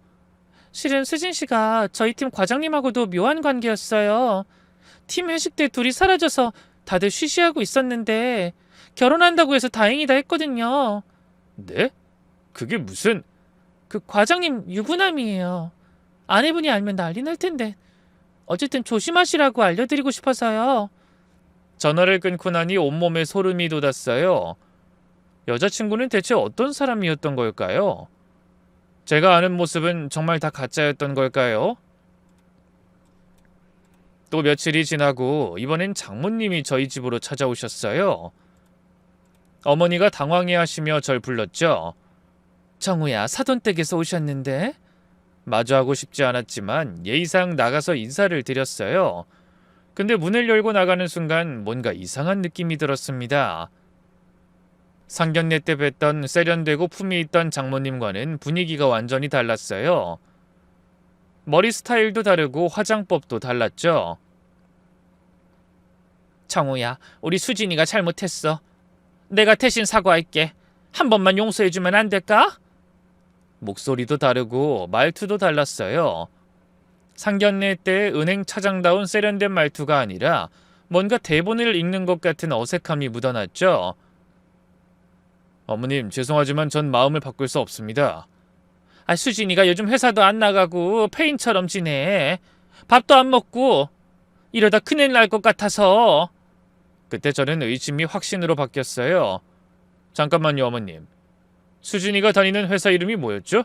실은 수진 씨가 저희 팀 과장님하고도 묘한 관계였어요. 팀 회식 때 둘이 사라져서 다들 쉬쉬하고 있었는데 결혼한다고 해서 다행이다 했거든요. 네? 그게 무슨... 그 과장님 유부남이에요. 아내분이 알면 난리 날 텐데. 어쨌든 조심하시라고 알려드리고 싶어서요. 전화를 끊고 나니 온몸에 소름이 돋았어요. 여자친구는 대체 어떤 사람이었던 걸까요? 제가 아는 모습은 정말 다 가짜였던 걸까요? 또 며칠이 지나고 이번엔 장모님이 저희 집으로 찾아오셨어요. 어머니가 당황해하시며 절 불렀죠. 정우야, 사돈댁에서 오셨는데? 마주하고 싶지 않았지만 예의상 나가서 인사를 드렸어요. 근데 문을 열고 나가는 순간 뭔가 이상한 느낌이 들었습니다. 상견례 때 뵀던 세련되고 품위 있던 장모님과는 분위기가 완전히 달랐어요. 머리 스타일도 다르고 화장법도 달랐죠. 정우야, 우리 수진이가 잘못했어. 내가 대신 사과할게. 한 번만 용서해주면 안 될까? 목소리도 다르고 말투도 달랐어요. 상견례 때 은행 차장다운 세련된 말투가 아니라 뭔가 대본을 읽는 것 같은 어색함이 묻어났죠. 어머님, 죄송하지만 전 마음을 바꿀 수 없습니다. 수진이가 요즘 회사도 안 나가고 폐인처럼 지내. 밥도 안 먹고 이러다 큰일 날 것 같아서. 그때 저는 의심이 확신으로 바뀌었어요. 잠깐만요, 어머님. 수진이가 다니는 회사 이름이 뭐였죠?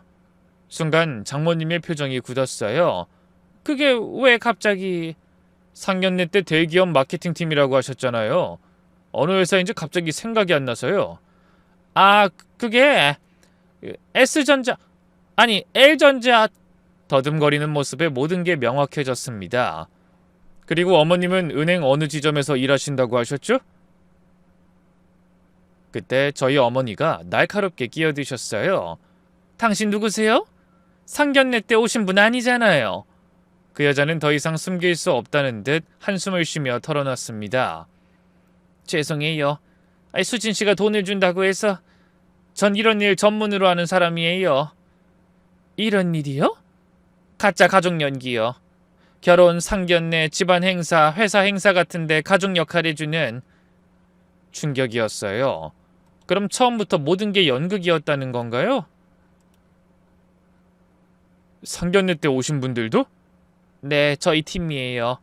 순간 장모님의 표정이 굳었어요. 그게 왜 갑자기... 상견례 때 대기업 마케팅팀이라고 하셨잖아요. 어느 회사인지 갑자기 생각이 안 나서요. 그게... S전자... 아니, L전자... 더듬거리는 모습에 모든 게 명확해졌습니다. 그리고 어머님은 은행 어느 지점에서 일하신다고 하셨죠? 그때 저희 어머니가 날카롭게 끼어드셨어요. 당신 누구세요? 상견례 때 오신 분 아니잖아요. 그 여자는 더 이상 숨길 수 없다는 듯 한숨을 쉬며 털어놨습니다. 죄송해요. 수진 씨가 돈을 준다고 해서 전 이런 일 전문으로 하는 사람이에요. 이런 일이요? 가짜 가족 연기요. 결혼, 상견례, 집안 행사, 회사 행사 같은데 가족 역할 해주는. 충격이었어요. 그럼 처음부터 모든 게 연극이었다는 건가요? 상견례 때 오신 분들도? 네, 저희 팀이에요.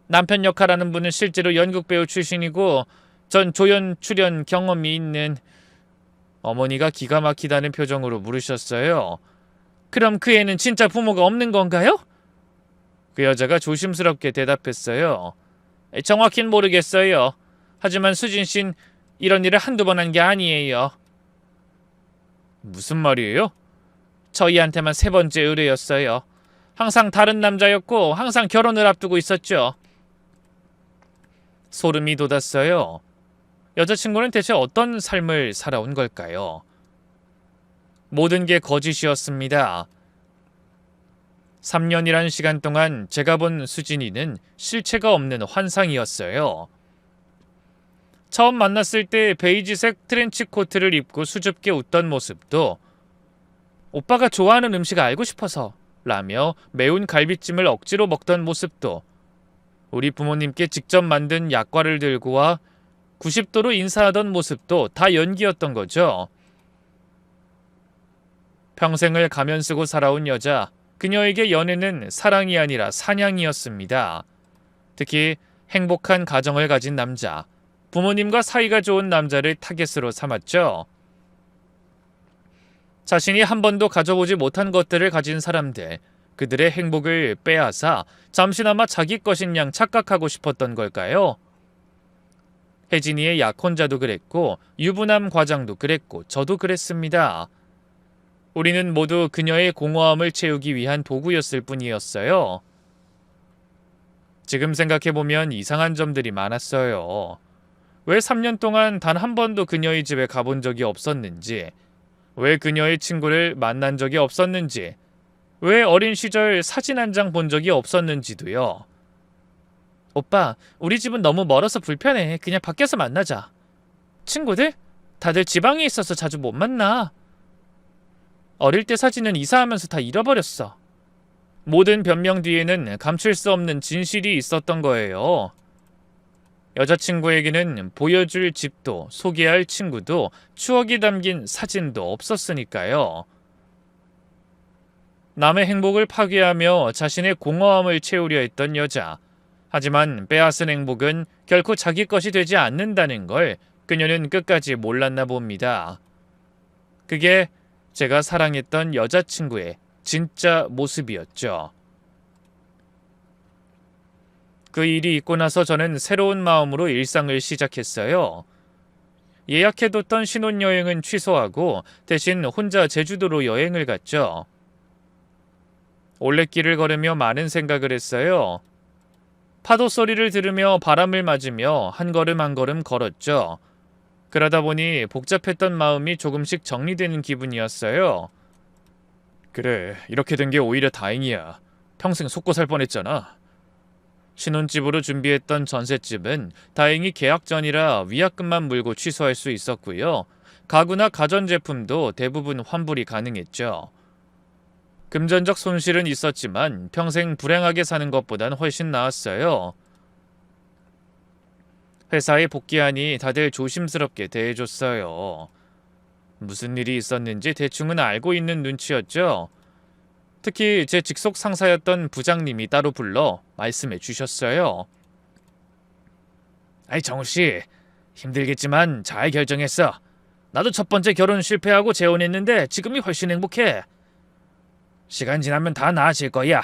남편 역할하는 분은 실제로 연극 배우 출신이고 전 조연 출연 경험이 있는. 어머니가 기가 막히다는 표정으로 물으셨어요. 그럼 그 애는 진짜 부모가 없는 건가요? 그 여자가 조심스럽게 대답했어요. 정확히는 모르겠어요. 하지만 수진 씨는 이런 일을 한두 번 한 게 아니에요. 무슨 말이에요? 저희한테만 3번째 의뢰였어요. 항상 다른 남자였고 항상 결혼을 앞두고 있었죠. 소름이 돋았어요. 여자친구는 대체 어떤 삶을 살아온 걸까요? 모든 게 거짓이었습니다. 3년이란 시간 동안 제가 본 수진이는 실체가 없는 환상이었어요. 처음 만났을 때 베이지색 트렌치 코트를 입고 수줍게 웃던 모습도, 오빠가 좋아하는 음식 알고 싶어서 라며 매운 갈비찜을 억지로 먹던 모습도, 우리 부모님께 직접 만든 약과를 들고 와 90도로 인사하던 모습도 다 연기였던 거죠. 평생을 가면 쓰고 살아온 여자, 그녀에게 연애는 사랑이 아니라 사냥이었습니다. 특히 행복한 가정을 가진 남자, 부모님과 사이가 좋은 남자를 타겟으로 삼았죠. 자신이 한 번도 가져보지 못한 것들을 가진 사람들, 그들의 행복을 빼앗아 잠시나마 자기 것인 양 착각하고 싶었던 걸까요? 혜진이의 약혼자도 그랬고 유부남 과장도 그랬고 저도 그랬습니다. 우리는 모두 그녀의 공허함을 채우기 위한 도구였을 뿐이었어요. 지금 생각해보면 이상한 점들이 많았어요. 왜 3년 동안 단 한 번도 그녀의 집에 가본 적이 없었는지, 왜 그녀의 친구를 만난 적이 없었는지, 왜 어린 시절 사진 한 장 본 적이 없었는지도요. 오빠, 우리 집은 너무 멀어서 불편해. 그냥 밖에서 만나자. 친구들? 다들 지방에 있어서 자주 못 만나. 어릴 때 사진은 이사하면서 다 잃어버렸어. 모든 변명 뒤에는 감출 수 없는 진실이 있었던 거예요. 여자친구에게는 보여줄 집도 소개할 친구도 추억이 담긴 사진도 없었으니까요. 남의 행복을 파괴하며 자신의 공허함을 채우려 했던 여자. 하지만 빼앗은 행복은 결코 자기 것이 되지 않는다는 걸 그녀는 끝까지 몰랐나 봅니다. 그게 제가 사랑했던 여자친구의 진짜 모습이었죠. 그 일이 있고 나서 저는 새로운 마음으로 일상을 시작했어요. 예약해뒀던 신혼여행은 취소하고 대신 혼자 제주도로 여행을 갔죠. 올레길을 걸으며 많은 생각을 했어요. 파도 소리를 들으며 바람을 맞으며 한 걸음 한 걸음 걸었죠. 그러다 보니 복잡했던 마음이 조금씩 정리되는 기분이었어요. 그래, 이렇게 된 게 오히려 다행이야. 평생 속고 살 뻔했잖아. 신혼집으로 준비했던 전셋집은 다행히 계약 전이라 위약금만 물고 취소할 수 있었고요. 가구나 가전제품도 대부분 환불이 가능했죠. 금전적 손실은 있었지만 평생 불행하게 사는 것보단 훨씬 나았어요. 회사에 복귀하니 다들 조심스럽게 대해줬어요. 무슨 일이 있었는지 대충은 알고 있는 눈치였죠. 특히 제 직속 상사였던 부장님이 따로 불러 말씀해 주셨어요. 아이 정우씨, 힘들겠지만 잘 결정했어. 나도 첫 번째 결혼 실패하고 재혼했는데 지금이 훨씬 행복해. 시간 지나면 다 나아질 거야.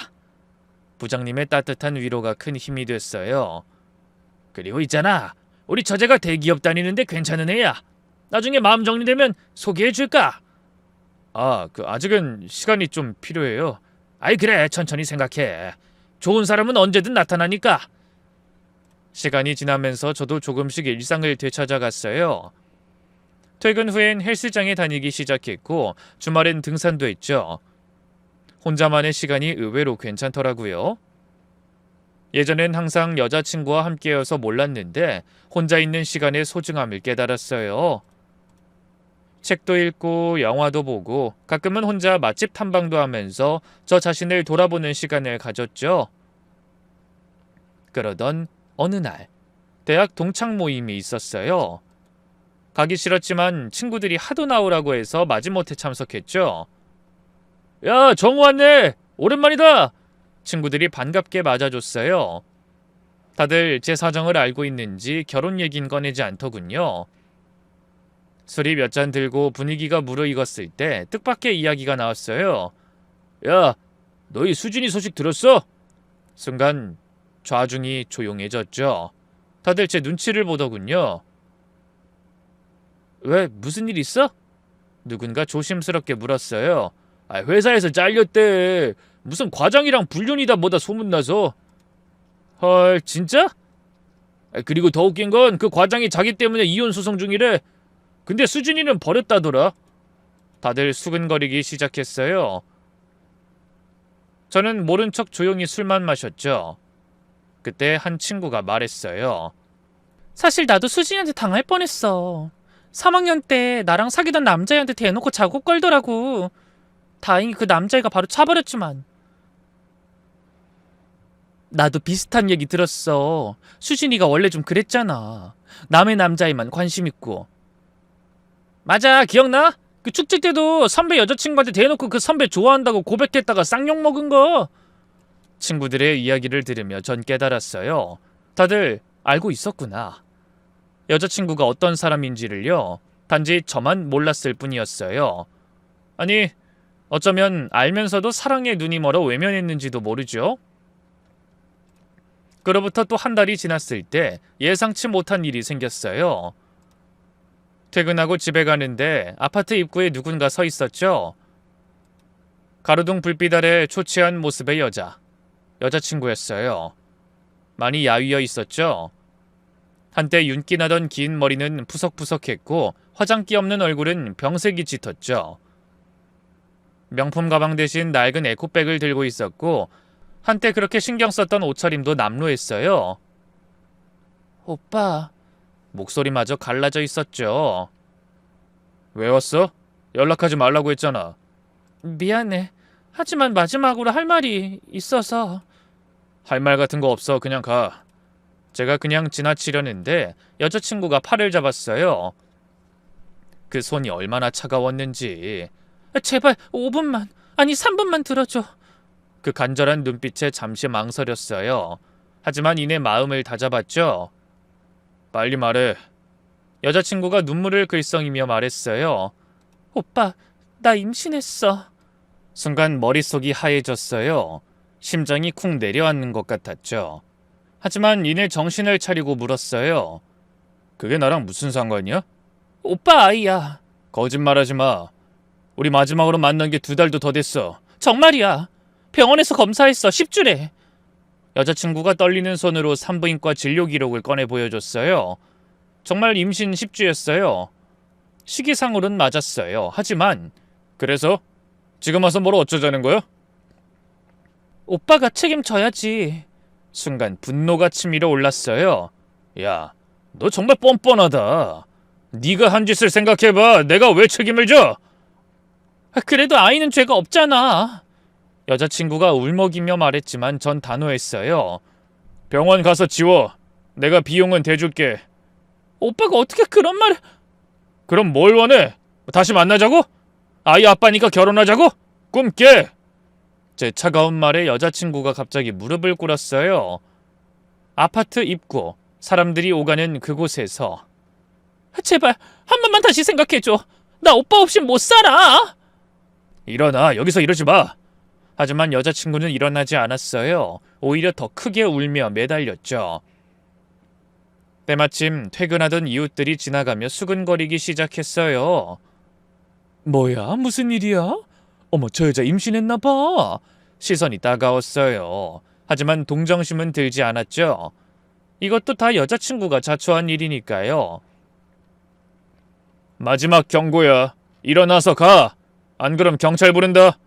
부장님의 따뜻한 위로가 큰 힘이 됐어요. 그리고 있잖아, 우리 처제가 대기업 다니는데 괜찮은 애야. 나중에 마음 정리되면 소개해 줄까? 아직은 시간이 좀 필요해요. 아이 그래, 천천히 생각해. 좋은 사람은 언제든 나타나니까. 시간이 지나면서 저도 조금씩 일상을 되찾아갔어요. 퇴근 후엔 헬스장에 다니기 시작했고 주말엔 등산도 했죠. 혼자만의 시간이 의외로 괜찮더라고요. 예전엔 항상 여자친구와 함께여서 몰랐는데 혼자 있는 시간의 소중함을 깨달았어요. 책도 읽고 영화도 보고 가끔은 혼자 맛집 탐방도 하면서 저 자신을 돌아보는 시간을 가졌죠. 그러던 어느 날 대학 동창 모임이 있었어요. 가기 싫었지만 친구들이 하도 나오라고 해서 마지못해 참석했죠. 야, 정우 왔네! 오랜만이다! 친구들이 반갑게 맞아줬어요. 다들 제 사정을 알고 있는지 결혼 얘긴 꺼내지 않더군요. 술이 몇 잔 들고 분위기가 무르익었을 때 뜻밖의 이야기가 나왔어요. 야, 너희 수진이 소식 들었어? 순간 좌중이 조용해졌죠. 다들 제 눈치를 보더군요. 왜, 무슨 일 있어? 누군가 조심스럽게 물었어요. 회사에서 잘렸대. 무슨 과장이랑 불륜이다 뭐다 소문나서. 헐, 진짜? 그리고 더 웃긴 건 그 과장이 자기 때문에 이혼 소송 중이래. 근데 수진이는 버렸다더라. 다들 수근거리기 시작했어요. 저는 모른 척 조용히 술만 마셨죠. 그때 한 친구가 말했어요. 사실 나도 수진이한테 당할 뻔했어. 3학년 때 나랑 사귀던 남자애한테 대놓고 작업 걸더라고. 다행히 그 남자애가 바로 차버렸지만. 나도 비슷한 얘기 들었어. 수진이가 원래 좀 그랬잖아. 남의 남자애만 관심 있고. 맞아, 기억나? 그 축제 때도 선배 여자친구한테 대놓고 그 선배 좋아한다고 고백했다가 쌍욕 먹은 거. 친구들의 이야기를 들으며 전 깨달았어요. 다들 알고 있었구나. 여자친구가 어떤 사람인지를요. 단지 저만 몰랐을 뿐이었어요. 아니, 어쩌면 알면서도 사랑에 눈이 멀어 외면했는지도 모르죠. 그로부터 또 한 달이 지났을 때 예상치 못한 일이 생겼어요. 퇴근하고 집에 가는데 아파트 입구에 누군가 서 있었죠. 가로등 불빛 아래 초췌한 모습의 여자친구였어요. 많이 야위어 있었죠. 한때 윤기 나던 긴 머리는 푸석푸석했고 화장기 없는 얼굴은 병색이 짙었죠. 명품 가방 대신 낡은 에코백을 들고 있었고 한때 그렇게 신경 썼던 옷차림도 남루했어요. 오빠, 목소리마저 갈라져 있었죠. 왜 왔어? 연락하지 말라고 했잖아. 미안해. 하지만 마지막으로 할 말이 있어서. 할 말 같은 거 없어. 그냥 가. 제가 그냥 지나치려는데 여자친구가 팔을 잡았어요. 그 손이 얼마나 차가웠는지. 제발 5분만, 아니 3분만 들어줘. 그 간절한 눈빛에 잠시 망설였어요. 하지만 이내 마음을 다잡았죠. 빨리 말해. 여자친구가 눈물을 글썽이며 말했어요. 오빠, 나 임신했어. 순간 머릿속이 하얘졌어요. 심장이 쿵 내려앉는 것 같았죠. 하지만 이내 정신을 차리고 물었어요. 그게 나랑 무슨 상관이야? 오빠 아이야. 거짓말하지 마. 우리 마지막으로 만난 게 2달도 더 됐어. 정말이야. 병원에서 검사했어. 10주래. 여자친구가 떨리는 손으로 산부인과 진료 기록을 꺼내 보여줬어요. 정말 임신 10주였어요. 시기상으로는 맞았어요. 하지만 그래서? 지금 와서 뭘 어쩌자는 거야? 오빠가 책임져야지. 순간 분노가 치밀어 올랐어요. 야, 너 정말 뻔뻔하다. 네가 한 짓을 생각해봐. 내가 왜 책임을 져? 그래도 아이는 죄가 없잖아. 여자친구가 울먹이며 말했지만 전 단호했어요. 병원 가서 지워. 내가 비용은 대줄게. 오빠가 어떻게 그런 말을... 그럼 뭘 원해? 다시 만나자고? 아이 아빠니까 결혼하자고? 꿈 깨! 제 차가운 말에 여자친구가 갑자기 무릎을 꿇었어요. 아파트 입구, 사람들이 오가는 그곳에서. 제발 한 번만 다시 생각해줘. 나 오빠 없이 못 살아. 일어나. 여기서 이러지 마. 하지만 여자친구는 일어나지 않았어요. 오히려 더 크게 울며 매달렸죠. 때마침 퇴근하던 이웃들이 지나가며 수근거리기 시작했어요. 뭐야? 무슨 일이야? 어머, 저 여자 임신했나 봐. 시선이 따가웠어요. 하지만 동정심은 들지 않았죠. 이것도 다 여자친구가 자초한 일이니까요. 마지막 경고야. 일어나서 가. 안 그럼 경찰 부른다.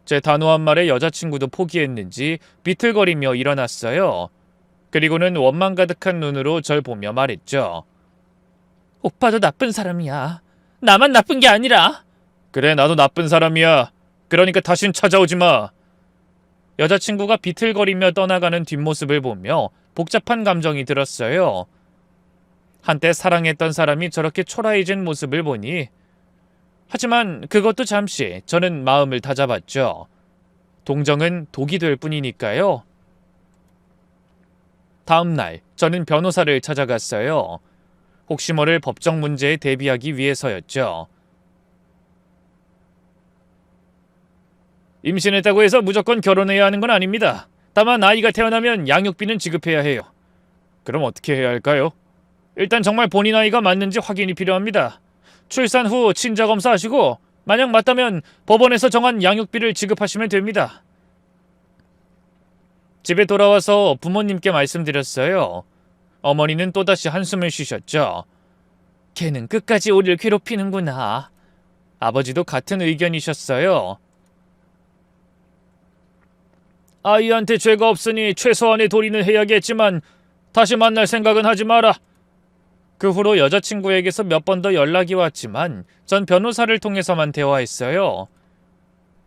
제 단호한 말에 여자친구도 포기했는지 비틀거리며 일어났어요. 그리고는 원망 가득한 눈으로 절 보며 말했죠. 오빠도 나쁜 사람이야. 나만 나쁜 게 아니라. 그래, 나도 나쁜 사람이야. 그러니까 다신 찾아오지 마. 여자친구가 비틀거리며 떠나가는 뒷모습을 보며 복잡한 감정이 들었어요. 한때 사랑했던 사람이 저렇게 초라해진 모습을 보니, 하지만 그것도 잠시 저는 마음을 다잡았죠. 동정은 독이 될 뿐이니까요. 다음 날 저는 변호사를 찾아갔어요. 혹시 모를 법적 문제에 대비하기 위해서였죠. 임신했다고 해서 무조건 결혼해야 하는 건 아닙니다. 다만 아이가 태어나면 양육비는 지급해야 해요. 그럼 어떻게 해야 할까요? 일단 정말 본인 아이가 맞는지 확인이 필요합니다. 출산 후 친자 검사하시고 만약 맞다면 법원에서 정한 양육비를 지급하시면 됩니다. 집에 돌아와서 부모님께 말씀드렸어요. 어머니는 또다시 한숨을 쉬셨죠. 걔는 끝까지 우리를 괴롭히는구나. 아버지도 같은 의견이셨어요. 아이한테 죄가 없으니 최소한의 도리는 해야겠지만 다시 만날 생각은 하지 마라. 그 후로 여자친구에게서 몇 번 더 연락이 왔지만 전 변호사를 통해서만 대화했어요.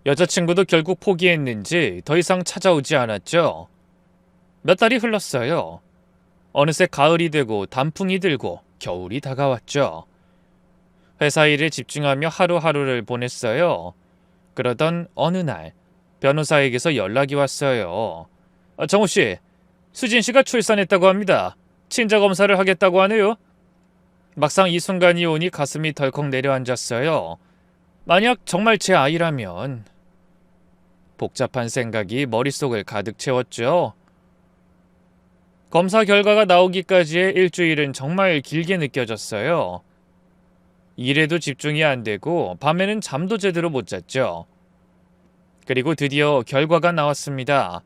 여자친구도 결국 포기했는지 더 이상 찾아오지 않았죠. 몇 달이 흘렀어요. 어느새 가을이 되고 단풍이 들고 겨울이 다가왔죠. 회사 일에 집중하며 하루하루를 보냈어요. 그러던 어느 날 변호사에게서 연락이 왔어요. 정우씨, 수진씨가 출산했다고 합니다. 친자검사를 하겠다고 하네요. 막상 이 순간이 오니 가슴이 덜컥 내려앉았어요. 만약 정말 제 아이라면... 복잡한 생각이 머릿속을 가득 채웠죠. 검사 결과가 나오기까지의 일주일은 정말 길게 느껴졌어요. 일에도 집중이 안 되고 밤에는 잠도 제대로 못 잤죠. 그리고 드디어 결과가 나왔습니다.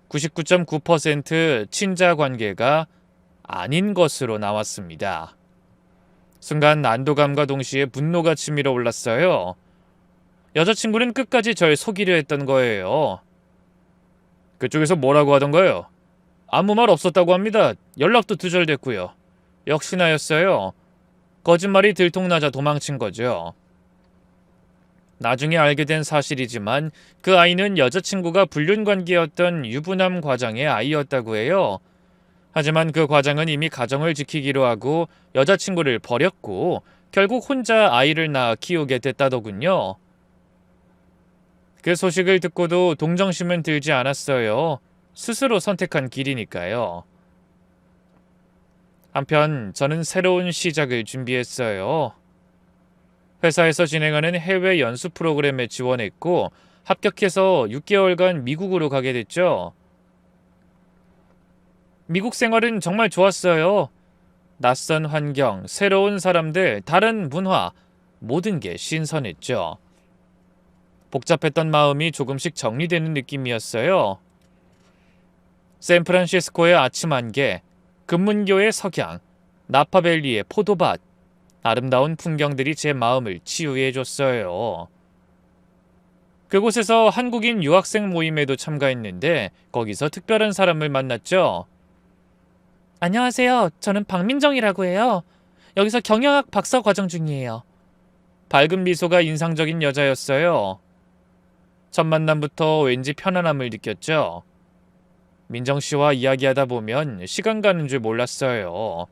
99.9% 친자 관계가 아닌 것으로 나왔습니다. 순간 안도감과 동시에 분노가 치밀어 올랐어요. 여자친구는 끝까지 절 속이려 했던 거예요. 그쪽에서 뭐라고 하던가요? 아무 말 없었다고 합니다. 연락도 두절됐고요. 역시나였어요. 거짓말이 들통나자 도망친 거죠. 나중에 알게 된 사실이지만 그 아이는 여자친구가 불륜관계였던 유부남 과장의 아이였다고 해요. 하지만 그 과장은 이미 가정을 지키기로 하고 여자친구를 버렸고 결국 혼자 아이를 낳아 키우게 됐다더군요. 그 소식을 듣고도 동정심은 들지 않았어요. 스스로 선택한 길이니까요. 한편 저는 새로운 시작을 준비했어요. 회사에서 진행하는 해외 연수 프로그램에 지원했고 합격해서 6개월간 미국으로 가게 됐죠. 미국 생활은 정말 좋았어요. 낯선 환경, 새로운 사람들, 다른 문화, 모든 게 신선했죠. 복잡했던 마음이 조금씩 정리되는 느낌이었어요. 샌프란시스코의 아침 안개, 금문교의 석양, 나파밸리의 포도밭, 아름다운 풍경들이 제 마음을 치유해줬어요. 그곳에서 한국인 유학생 모임에도 참가했는데 거기서 특별한 사람을 만났죠. 안녕하세요. 저는 박민정이라고 해요. 여기서 경영학 박사 과정 중이에요. 밝은 미소가 인상적인 여자였어요. 첫 만남부터 왠지 편안함을 느꼈죠. 민정 씨와 이야기하다 보면 시간 가는 줄 몰랐어요.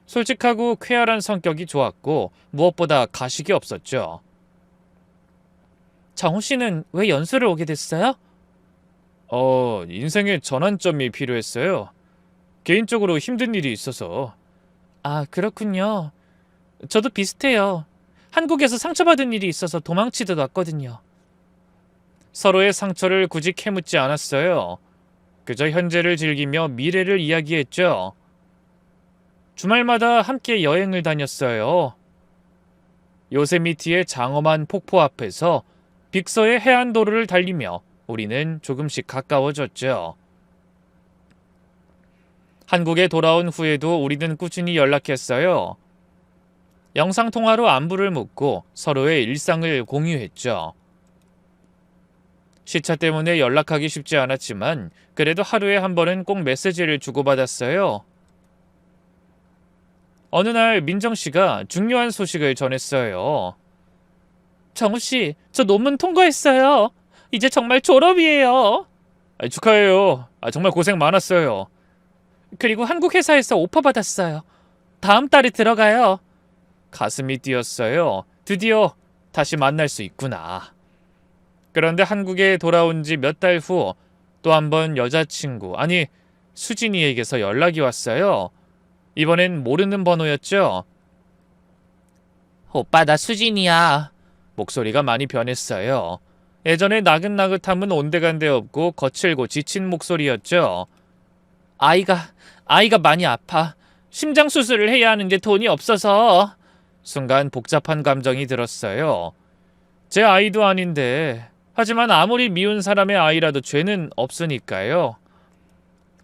솔직하고 쾌활한 성격이 좋았고 무엇보다 가식이 없었죠. 정우 씨는 왜 연수를 오게 됐어요? 인생의 전환점이 필요했어요. 개인적으로 힘든 일이 있어서. 아, 그렇군요. 저도 비슷해요. 한국에서 상처받은 일이 있어서 도망치듯 왔거든요. 서로의 상처를 굳이 캐묻지 않았어요. 그저 현재를 즐기며 미래를 이야기했죠. 주말마다 함께 여행을 다녔어요. 요세미티의 장엄한 폭포 앞에서 빅서의 해안도로를 달리며 우리는 조금씩 가까워졌죠. 한국에 돌아온 후에도 우리는 꾸준히 연락했어요. 영상통화로 안부를 묻고 서로의 일상을 공유했죠. 시차 때문에 연락하기 쉽지 않았지만 그래도 하루에 한 번은 꼭 메시지를 주고받았어요. 어느 날 민정 씨가 중요한 소식을 전했어요. 정우 씨, 저 논문 통과했어요. 이제 정말 졸업이에요. 축하해요. 정말 고생 많았어요. 그리고 한국 회사에서 오퍼 받았어요. 다음 달에 들어가요. 가슴이 뛰었어요. 드디어 다시 만날 수 있구나. 그런데 한국에 돌아온 지 몇 달 후 또 한 번 여자친구, 아니 수진이에게서 연락이 왔어요. 이번엔 모르는 번호였죠. 오빠, 나 수진이야. 목소리가 많이 변했어요. 예전에 나긋나긋함은 온데간데 없고 거칠고 지친 목소리였죠. 아이가 많이 아파. 심장 수술을 해야 하는데 돈이 없어서. 순간 복잡한 감정이 들었어요. 제 아이도 아닌데, 하지만 아무리 미운 사람의 아이라도 죄는 없으니까요.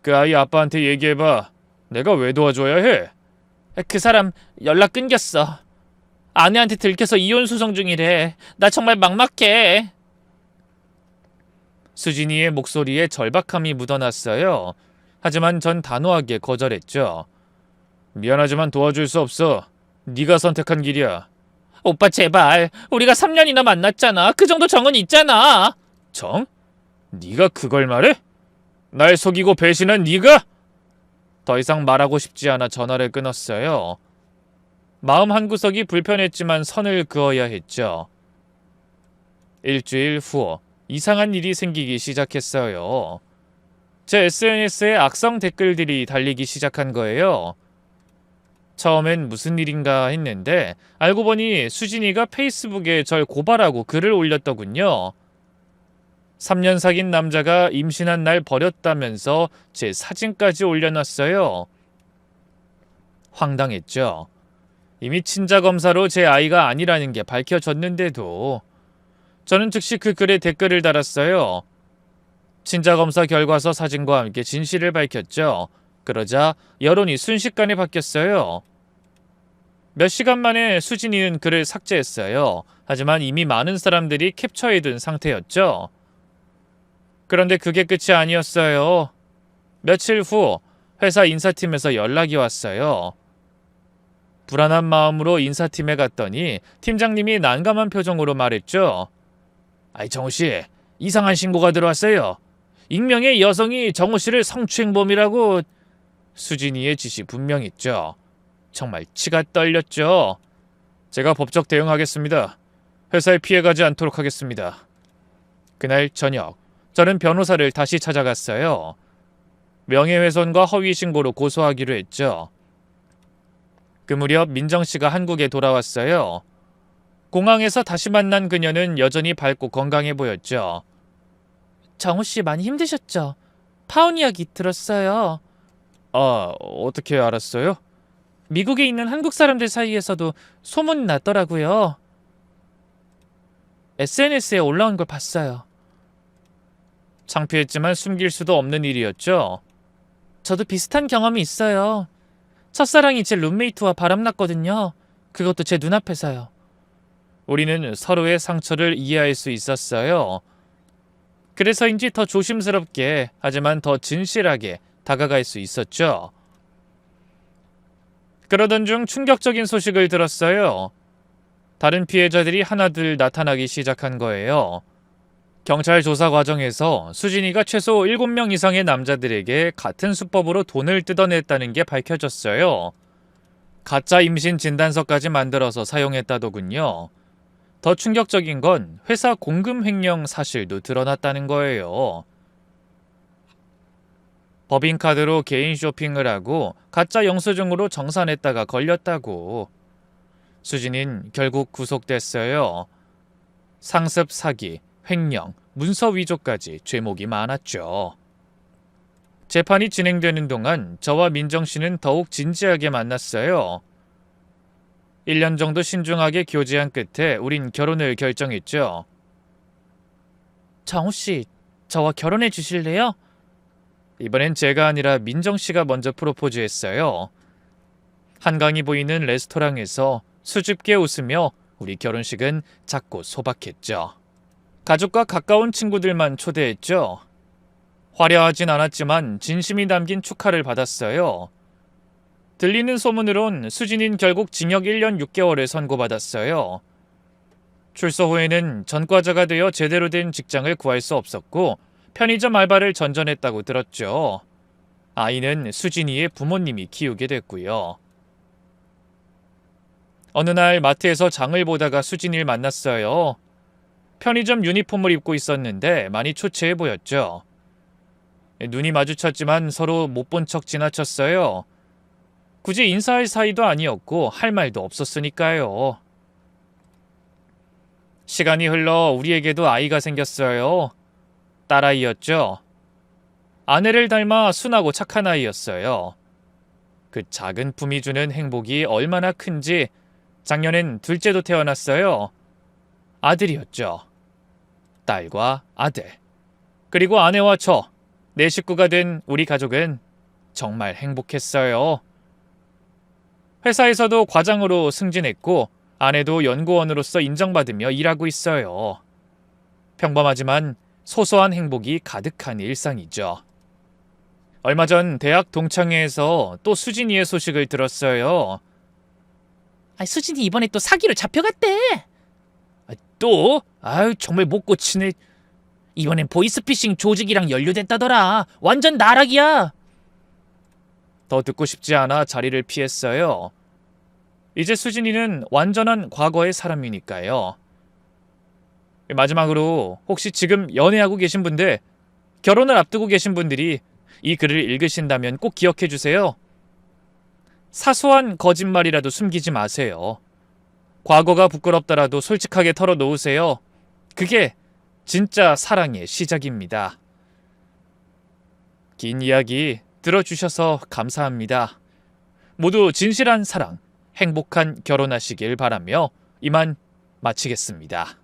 그 아이 아빠한테 얘기해봐. 내가 왜 도와줘야 해? 그 사람 연락 끊겼어. 아내한테 들켜서 이혼 소송 중이래. 나 정말 막막해. 수진이의 목소리에 절박함이 묻어났어요. 하지만 전 단호하게 거절했죠. 미안하지만 도와줄 수 없어. 네가 선택한 길이야. 오빠 제발. 우리가 3년이나 만났잖아. 그 정도 정은 있잖아. 정? 네가 그걸 말해? 날 속이고 배신한 네가? 더 이상 말하고 싶지 않아 전화를 끊었어요. 마음 한구석이 불편했지만 선을 그어야 했죠. 일주일 후 이상한 일이 생기기 시작했어요. 제 SNS에 악성 댓글들이 달리기 시작한 거예요. 처음엔 무슨 일인가 했는데 알고 보니 수진이가 페이스북에 절 고발하고 글을 올렸더군요. 3년 사귄 남자가 임신한 날 버렸다면서 제 사진까지 올려놨어요. 황당했죠. 이미 친자 검사로 제 아이가 아니라는 게 밝혀졌는데도 저는 즉시 그 글에 댓글을 달았어요. 친자 검사 결과서 사진과 함께 진실을 밝혔죠. 그러자 여론이 순식간에 바뀌었어요. 몇 시간 만에 수진이는 글을 삭제했어요. 하지만 이미 많은 사람들이 캡처해둔 상태였죠. 그런데 그게 끝이 아니었어요. 며칠 후 회사 인사팀에서 연락이 왔어요. 불안한 마음으로 인사팀에 갔더니 팀장님이 난감한 표정으로 말했죠. 정우씨, 이상한 신고가 들어왔어요. 익명의 여성이 정우씨를 성추행범이라고. 수진이의 짓이 분명했죠. 정말 치가 떨렸죠. 제가 법적 대응하겠습니다. 회사에 피해가지 않도록 하겠습니다. 그날 저녁, 저는 변호사를 다시 찾아갔어요. 명예훼손과 허위신고로 고소하기로 했죠. 그 무렵 민정씨가 한국에 돌아왔어요. 공항에서 다시 만난 그녀는 여전히 밝고 건강해 보였죠. 정우씨 많이 힘드셨죠? 파혼 이야기 들었어요. 어떻게 알았어요? 미국에 있는 한국 사람들 사이에서도 소문이 났더라고요. SNS에 올라온 걸 봤어요. 창피했지만 숨길 수도 없는 일이었죠. 저도 비슷한 경험이 있어요. 첫사랑이 제 룸메이트와 바람났거든요. 그것도 제 눈앞에서요. 우리는 서로의 상처를 이해할 수 있었어요. 그래서인지 더 조심스럽게, 하지만 더 진실하게 다가갈 수 있었죠. 그러던 중 충격적인 소식을 들었어요. 다른 피해자들이 하나둘 나타나기 시작한 거예요. 경찰 조사 과정에서 수진이가 최소 7명 이상의 남자들에게 같은 수법으로 돈을 뜯어냈다는 게 밝혀졌어요. 가짜 임신 진단서까지 만들어서 사용했다더군요. 더 충격적인 건 회사 공금 횡령 사실도 드러났다는 거예요. 법인카드로 개인 쇼핑을 하고 가짜 영수증으로 정산했다가 걸렸다고. 수진인 결국 구속됐어요. 상습 사기, 횡령, 문서 위조까지 죄목이 많았죠. 재판이 진행되는 동안 저와 민정 씨는 더욱 진지하게 만났어요. 1년 정도 신중하게 교제한 끝에 우린 결혼을 결정했죠. 정우 씨, 저와 결혼해 주실래요? 이번엔 제가 아니라 민정 씨가 먼저 프로포즈했어요. 한강이 보이는 레스토랑에서 수줍게 웃으며 우리 결혼식은 작고 소박했죠. 가족과 가까운 친구들만 초대했죠. 화려하진 않았지만 진심이 담긴 축하를 받았어요. 들리는 소문으론 수진인 결국 징역 1년 6개월을 선고받았어요. 출소 후에는 전과자가 되어 제대로 된 직장을 구할 수 없었고 편의점 알바를 전전했다고 들었죠. 아이는 수진이의 부모님이 키우게 됐고요. 어느 날 마트에서 장을 보다가 수진이를 만났어요. 편의점 유니폼을 입고 있었는데 많이 초췌해 보였죠. 눈이 마주쳤지만 서로 못 본 척 지나쳤어요. 굳이 인사할 사이도 아니었고 할 말도 없었으니까요. 시간이 흘러 우리에게도 아이가 생겼어요. 딸아이였죠. 아내를 닮아 순하고 착한 아이였어요. 그 작은 품이 주는 행복이 얼마나 큰지 작년엔 둘째도 태어났어요. 아들이었죠. 딸과 아들. 그리고 아내와 저, 네 식구가 된 우리 가족은 정말 행복했어요. 회사에서도 과장으로 승진했고 아내도 연구원으로서 인정받으며 일하고 있어요. 평범하지만 소소한 행복이 가득한 일상이죠. 얼마 전 대학 동창회에서 또 수진이의 소식을 들었어요. 수진이 이번에 또 사기로 잡혀갔대. 또? 아유, 정말 못 고치네. 이번엔 보이스피싱 조직이랑 연루됐다더라. 완전 나락이야. 더 듣고 싶지 않아 자리를 피했어요. 이제 수진이는 완전한 과거의 사람이니까요. 마지막으로 혹시 지금 연애하고 계신 분들, 결혼을 앞두고 계신 분들이 이 글을 읽으신다면 꼭 기억해 주세요. 사소한 거짓말이라도 숨기지 마세요. 과거가 부끄럽더라도 솔직하게 털어놓으세요. 그게 진짜 사랑의 시작입니다. 긴 이야기 들어주셔서 감사합니다. 모두 진실한 사랑, 행복한 결혼하시길 바라며 이만 마치겠습니다.